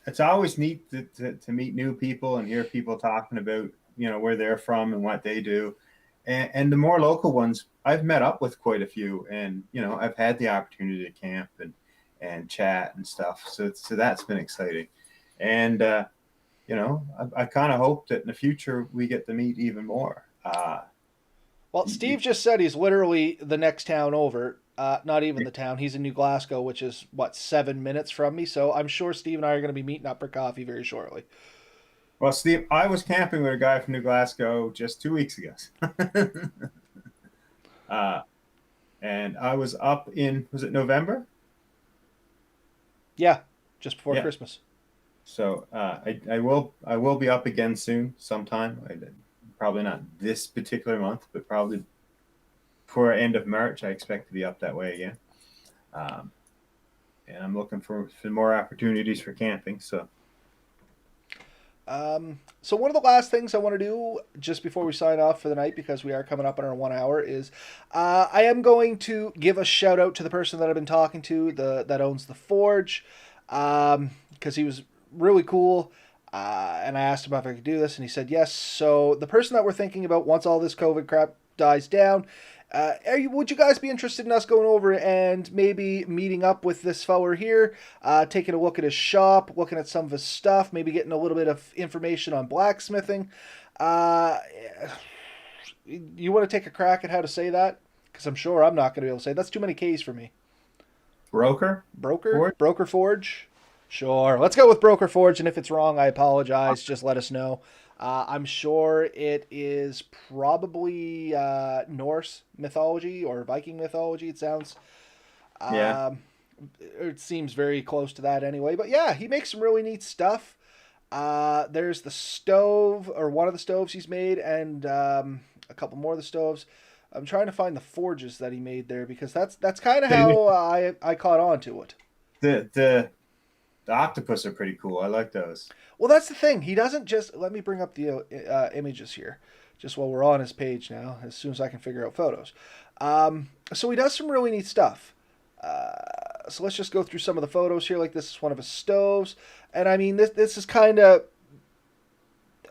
It's always neat to meet new people and hear people talking about where they're from and what they do, and the more local ones. I've met up with quite a few, and I've had the opportunity to camp and chat and stuff. So that's been exciting, and I kind of hope that in the future we get to meet even more. Well, You, Steve just said he's literally the next town over. Not even the town. He's in New Glasgow, which is what 7 minutes from me. So I'm sure Steve and I are going to be meeting up for coffee very shortly. well, Steve, I was camping with a guy from New Glasgow just 2 weeks ago. uh, and I was up in, was it November? Yeah, just before Yeah. Christmas. So I will be up again soon sometime. Probably not this particular month, but probably for end of March, I expect to be up that way again. Um, and I'm looking for some more opportunities for camping. So So one of the last things I want to do just before we sign off for the night, because we are coming up on our 1 hour, is I am going to give a shout out to the person that I've been talking to, that owns the Forge, because he was really cool. And I asked him if I could do this, and he said yes. So the person that we're thinking about, once all this COVID crap dies down, would you guys be interested in us going over and maybe meeting up with this feller here, taking a look at his shop, looking at some of his stuff, maybe getting a little bit of information on blacksmithing? Uh, you want to take a crack at how to say that? Because I'm sure I'm not going to be able to say it. That's too many K's for me. broker, Broker? Forge? Broker Forge? Sure. Let's go with Broker Forge, and if it's wrong, I apologize. Just let us know. I'm sure it is probably Norse mythology or Viking mythology. It sounds. Yeah. Um, it seems very close to that anyway. But yeah, he makes some really neat stuff. There's the stove, or one of the stoves he's made, and a couple more of the stoves. I'm trying to find the forges that he made there, because that's kind of how I caught on to it. The octopus are pretty cool. I like those. Well, that's the thing. He doesn't just let me bring up the images here, just while we're on his page now. As soon as I can figure out photos, so he does some really neat stuff. So let's just go through some of the photos here. Like, this is one of his stoves, and I mean, this is kind of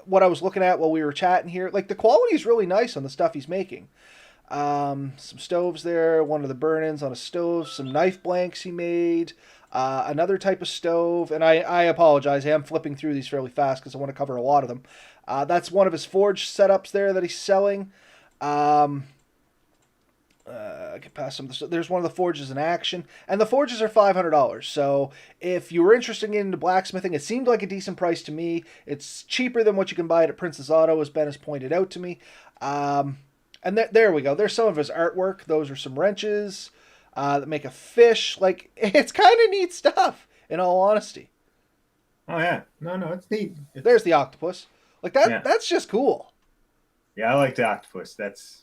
what I was looking at while we were chatting here. Like, the quality is really nice on the stuff he's making. Some stoves there, one of the burn-ins on a stove, some knife blanks he made, another type of stove, and I apologize, I am flipping through these fairly fast because I want to cover a lot of them. That's one of his forge setups there that he's selling. I can pass some of the, there's one of the forges in action, and the forges are $500. So if you were interested in into blacksmithing, it seemed like a decent price to me. It's cheaper than what you can buy it at Princess Auto, as Ben has pointed out to me. And there we go. There's some of his artwork. Those are some wrenches that make a fish. Like, it's kind of neat stuff, in all honesty. Oh yeah, no, it's neat. There's the octopus. Like that. Yeah. That's just cool. Yeah, I like the octopus. That's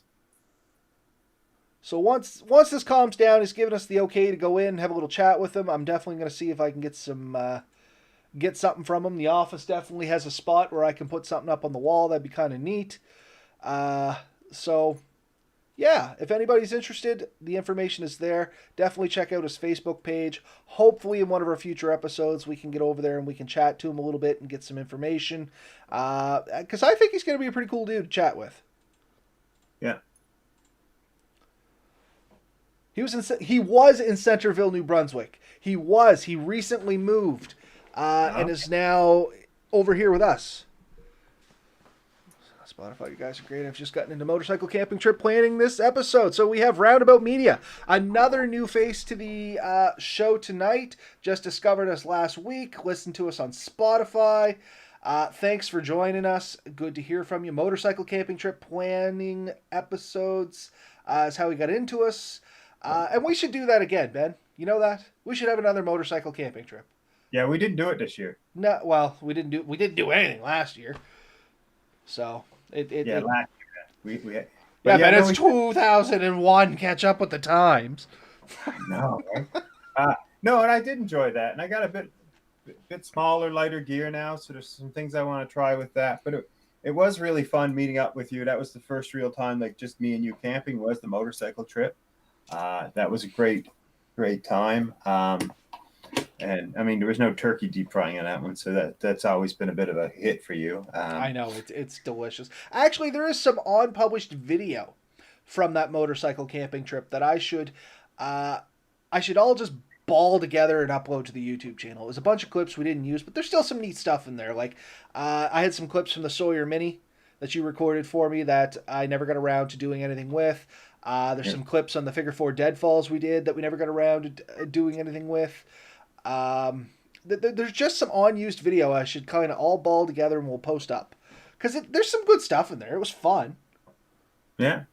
So once this calms down, he's given us the okay to go in and have a little chat with him. I'm definitely going to see if I can get something from him. The office definitely has a spot where I can put something up on the wall. That'd be kind of neat. So yeah, if anybody's interested, the information is there. Definitely check out his Facebook page. Hopefully in one of our future episodes, we can get over there and we can chat to him a little bit and get some information. Because I think he's going to be a pretty cool dude to chat with. yeah. He was in Centerville, New Brunswick. He recently moved and is now over here with us. Spotify, you guys are great. I've just gotten into motorcycle camping trip planning this episode. So we have Roundabout Media, another new face to the show tonight. Just discovered us last week. Listened to us on Spotify. Thanks for joining us. Good to hear from you. Motorcycle camping trip planning episodes is how we got into us. And we should do that again, Ben. You know that? We should have another motorcycle camping trip. Yeah, we didn't do it this year. No, well, we didn't do anything last year. So last year we had, yeah, but it's 2001. Catch up with the times. No, no, and I did enjoy that, and I got a bit smaller, lighter gear now, so there's some things I want to try with that. But it was really fun meeting up with you. That was the first real time, like, just me and you camping, was the motorcycle trip. That was a great time. And I mean, there was no turkey deep frying on that one, so that's always been a bit of a hit for you. I know, it's delicious. Actually, there is some unpublished video from that motorcycle camping trip that I should all just ball together and upload to the YouTube channel. There's a bunch of clips we didn't use, but there's still some neat stuff in there. Like, I had some clips from the Sawyer Mini that you recorded for me that I never got around to doing anything with. There's some clips on the Figure 4 deadfalls we did that we never got around to doing anything with. There's just some unused video I should kind of all ball together and we'll post up. Because there's some good stuff in there. It was fun. Yeah.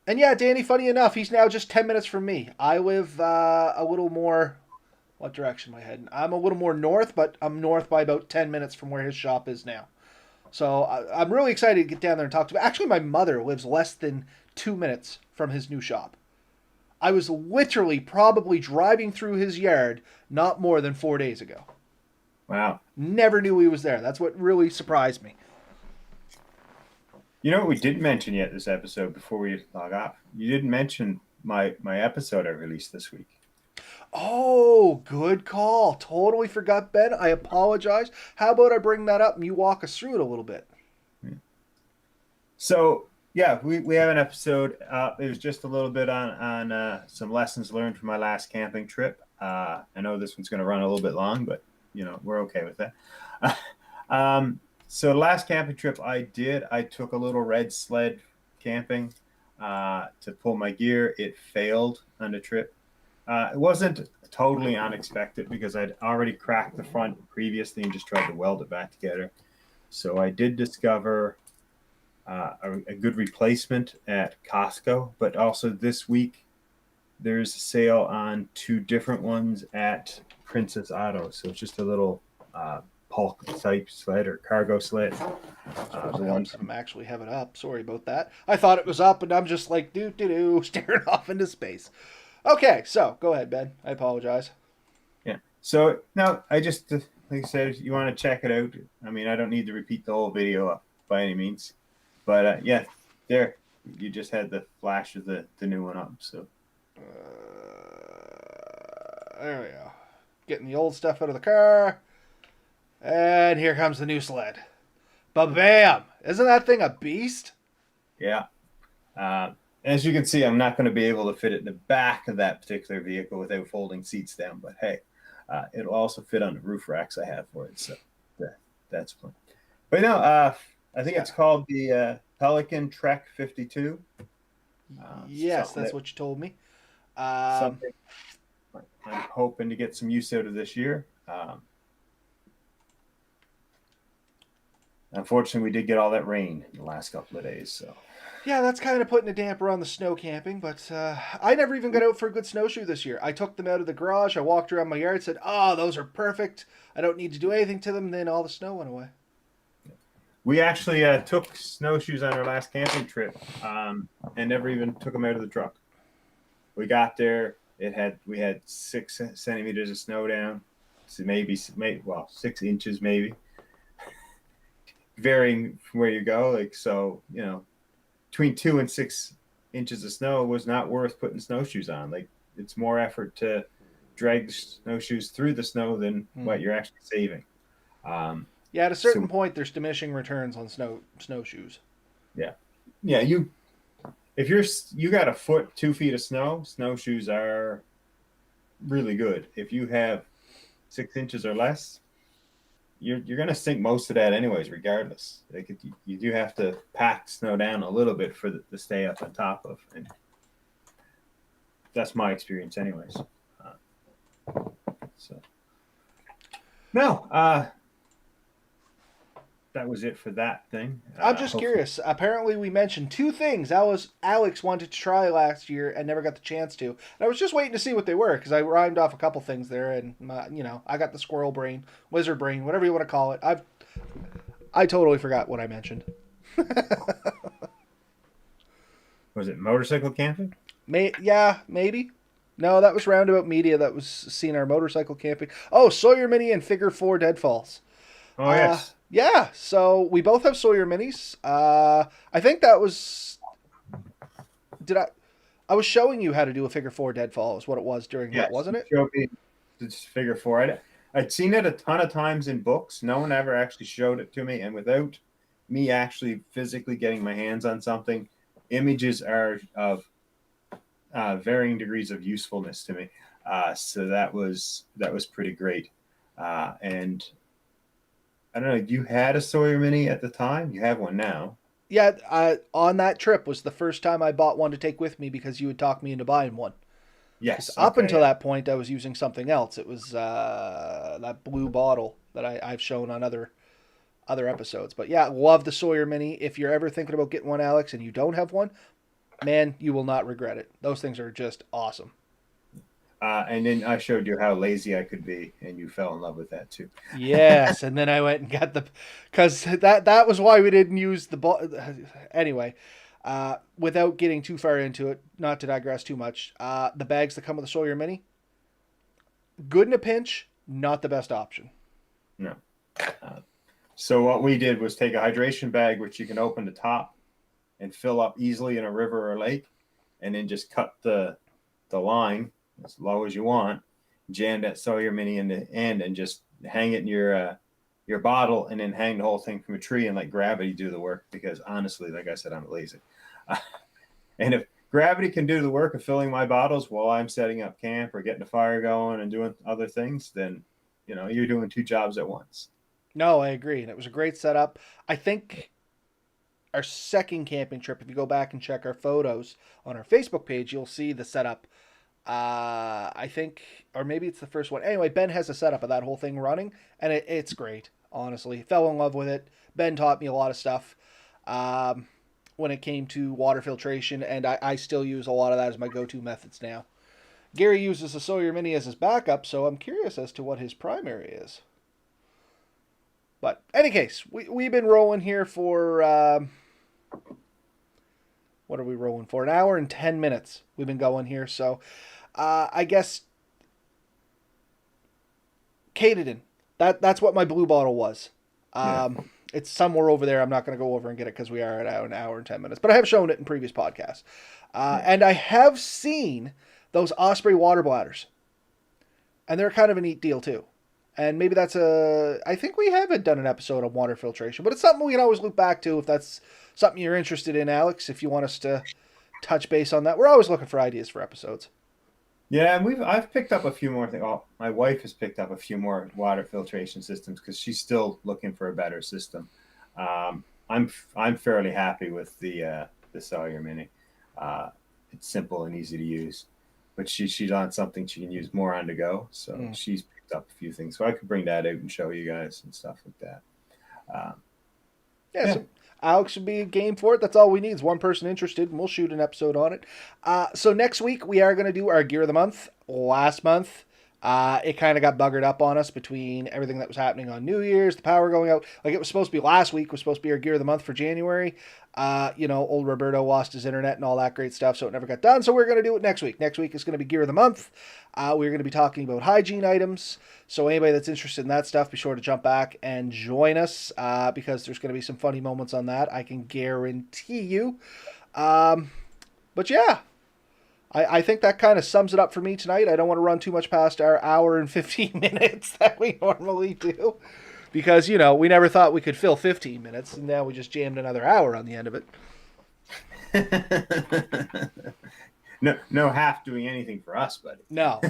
And yeah, Danny, funny enough, he's now just 10 minutes from me. I live a little more... What direction am I heading? I'm a little more north, but I'm north by about 10 minutes from where his shop is now. So I'm really excited to get down there and talk to him. Actually, my mother lives less than 2 minutes from his new shop. I was literally probably driving through his yard not more than 4 days ago. Wow. Never knew he was there. That's what really surprised me. You know what we didn't mention yet this episode before we log off? You didn't mention my episode I released this week. Oh, good call. Totally forgot, Ben. I apologize. How about I bring that up and you walk us through it a little bit? So yeah, we have an episode. It was just a little bit on some lessons learned from my last camping trip. I know this one's going to run a little bit long, but we're okay with that. So the last camping trip I took a little red sled camping to pull my gear. It failed on the trip. It wasn't totally unexpected because I'd already cracked the front previously and just tried to weld it back together. So I did discover a good replacement at Costco, but also this week there's a sale on two different ones at Princess Auto. So it's just a little bulk type sled or cargo sled. The one I'm actually have it up. Sorry about that. I thought it was up, and I'm just like staring off into space. Okay, so go ahead, Ben. I apologize. Yeah. So now I just like I said, you want to check it out. I mean, I don't need to repeat the whole video by any means, but yeah, there you just had the flash of the new one up. So there we go. Getting the old stuff out of the car. And here comes the new sled. Ba-bam! Isn't that thing a beast? Yeah. As you can see, I'm not going to be able to fit it in the back of that particular vehicle without folding seats down. But hey, it'll also fit on the roof racks I have for it. So that's fun. But no, I think it's called the Pelican Trek 52. Yes, that's what you told me. Something I'm hoping to get some use out of this year. Unfortunately, we did get all that rain in the last couple of days. So yeah, that's kind of putting a damper on the snow camping. But I never even got out for a good snowshoe this year. I took them out of the garage. I walked around my yard, said, "Oh, those are perfect. I don't need to do anything to them." Then all the snow went away. We actually took snowshoes on our last camping trip and never even took them out of the truck. We got there. We had 6 centimeters of snow down, so maybe 6 inches maybe, varying from where you go. Like so, between 2 and 6 inches of snow was not worth putting snowshoes on. Like it's more effort to drag the snowshoes through the snow than what you're actually saving. Yeah, at a certain point, there's diminishing returns on snowshoes. Yeah. If you got a foot, 2 feet of snow, snowshoes are really good. If you have 6 inches or less, you're going to sink most of that anyways, regardless. Like you do have to pack snow down a little bit for to stay up on top of. And that's my experience, anyways. So no, that was it for that thing. I'm just curious. Apparently, we mentioned 2 things Alex wanted to try last year and never got the chance to. And I was just waiting to see what they were because I rhymed off a couple things there, and I got the squirrel brain, lizard brain, whatever you want to call it. I totally forgot what I mentioned. Was it motorcycle camping? Yeah, maybe. No, that was Roundabout Media that was seeing our motorcycle camping. Oh, Sawyer Mini and Figure 4 Deadfalls. Oh, yes. Yeah, so we both have Sawyer Minis. I think that was... I was showing you how to do a Figure 4 Deadfall is what it was during that, wasn't it? Showed me this Figure 4. I'd seen it a ton of times in books. No one ever actually showed it to me. And without me actually physically getting my hands on something, images are of varying degrees of usefulness to me. So that was pretty great. And I don't know, you had a Sawyer Mini at the time? You have one now. Yeah, on that trip was the first time I bought one to take with me because you had talked me into buying one. Yes. Up until that point, I was using something else. It was that blue bottle that I've shown on other episodes. But yeah, love the Sawyer Mini. If you're ever thinking about getting one, Alex, and you don't have one, man, you will not regret it. Those things are just awesome. And then I showed you how lazy I could be, and you fell in love with that too. Yes, and then I went and got the, because that was why we didn't use the ball. Anyway, without getting too far into it, not to digress too much, the bags that come with the Sawyer Mini, good in a pinch, not the best option. No. Uh, so what we did was take a hydration bag, which you can open the top and fill up easily in a river or lake, and then just cut the line as low as you want, jam that Sawyer Mini in the end, and just hang it in your bottle, and then hang the whole thing from a tree and let gravity do the work. Because honestly, like I said, I'm lazy, and if gravity can do the work of filling my bottles while I'm setting up camp or getting the fire going and doing other things, then you're doing two jobs at once. No, I agree, and it was a great setup. I think our second camping trip, if you go back and check our photos on our Facebook page, you'll see the setup. I think, or maybe it's the first one. Anyway, Ben has a setup of that whole thing running, and it's great. Honestly, fell in love with it. Ben taught me a lot of stuff when it came to water filtration, and I still use a lot of that as my go-to methods now. Gary uses the Sawyer Mini as his backup, so I'm curious as to what his primary is. But any case, we've been rolling here for what are we rolling for? An hour and 10 minutes. We've been going here, so I guess Katadyn. That's what my blue bottle was. Yeah. It's somewhere over there. I'm not going to go over and get it because we are at an hour and 10 minutes. But I have shown it in previous podcasts, and I have seen those Osprey water bladders, and they're kind of a neat deal too. And maybe that's a. I think we haven't done an episode on water filtration, but it's something we can always loop back to if that's something you're interested in, Alex. If you want us to touch base on that, we're always looking for ideas for episodes. Yeah, and I've picked up a few more things. Oh, my wife has picked up a few more water filtration systems because she's still looking for a better system. I'm fairly happy with the Sawyer Mini. It's simple and easy to use, but she's on something she can use more on the go. So she's picked up a few things. So I could bring that out and show you guys and stuff like that. Um, Yeah, yeah, so Alex should be game for it. That's all we need is one person interested, and we'll shoot an episode on it. So next week we are going to do our gear of the month. Last month, it kind of got buggered up on us between everything that was happening on New Year's, the power going out. Like it was supposed to be last week, was supposed to be our gear of the month for January. Old Roberto lost his internet and all that great stuff, so it never got done. So we're going to do it next week. Next week is going to be gear of the month. We're going to be talking about hygiene items. So anybody that's interested in that stuff, be sure to jump back and join us because there's going to be some funny moments on that. I can guarantee you. But yeah, I think that kind of sums it up for me tonight. I don't want to run too much past our hour and 15 minutes that we normally do because, we never thought we could fill 15 minutes, and now we just jammed another hour on the end of it. no half doing anything for us, buddy. No.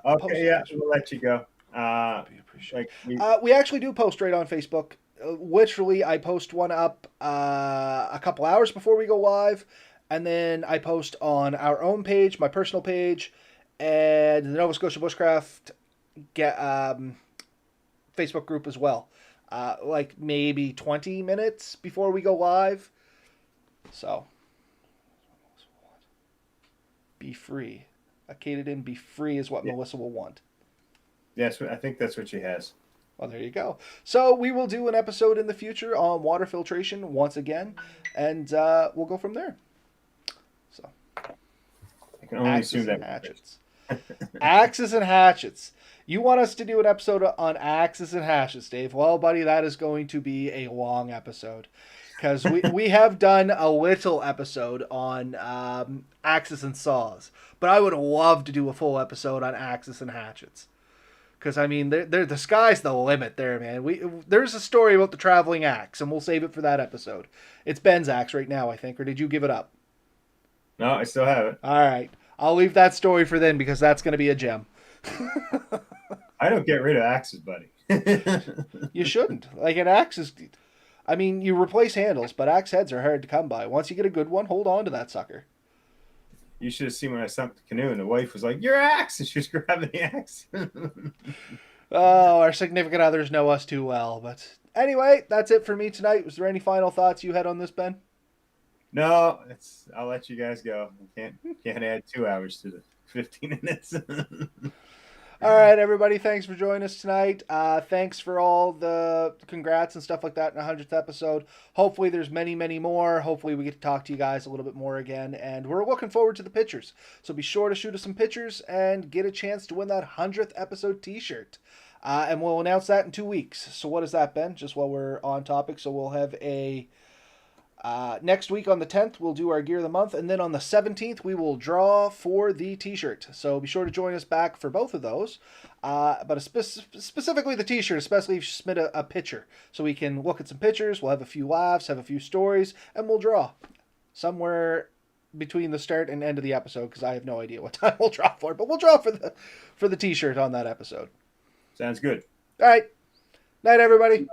Okay, yeah, we'll let you go. Be appreciated. Like we actually do post right on Facebook. Literally, I post one up a couple hours before we go live, and then I post on our own page, my personal page, and the Nova Scotia Bushcraft Facebook group as well. Like maybe 20 minutes before we go live. So, be free. A Katadyn be free is what Melissa will want. Yes, I think that's what she has. Well, there you go. So we will do an episode in the future on water filtration once again, and we'll go from there. So, I can only assume that hatchets. Axes and hatchets. You want us to do an episode on axes and hatchets, Dave? Well, buddy, that is going to be a long episode because we have done a little episode on axes and saws, but I would love to do a full episode on axes and hatchets. Because, I mean, the sky's the limit there, man. There's a story about the traveling axe, and we'll save it for that episode. It's Ben's axe right now, I think, or did you give it up? No, I still have it. All right. I'll leave that story for then because that's going to be a gem. I don't get rid of axes, buddy. You shouldn't. Like, an axe is... I mean, you replace handles, but axe heads are hard to come by. Once you get a good one, hold on to that sucker. You should have seen when I sunk the canoe and the wife was like, "Your axe!" and she was grabbing the axe. Oh, our significant others know us too well. But anyway, that's it for me tonight. Was there any final thoughts you had on this, Ben? No, I'll let you guys go. I can't add 2 hours to 15 minutes. All right, everybody. Thanks for joining us tonight. Thanks for all the congrats and stuff like that in the 100th episode. Hopefully, there's many, many more. Hopefully, we get to talk to you guys a little bit more again. And we're looking forward to the pictures. So be sure to shoot us some pictures and get a chance to win that 100th episode t shirt. And we'll announce that in 2 weeks. So, what has that been? Just while we're on topic. So, we'll have a. Next week on the 10th, we'll do our Gear of the Month, and then on the 17th, we will draw for the t-shirt. So be sure to join us back for both of those. But specifically the t-shirt, especially if you submit a picture. So we can look at some pictures, we'll have a few laughs, have a few stories, and we'll draw somewhere between the start and end of the episode, because I have no idea what time we'll draw for, but we'll draw for the t-shirt on that episode. Sounds good. All right. Night, everybody.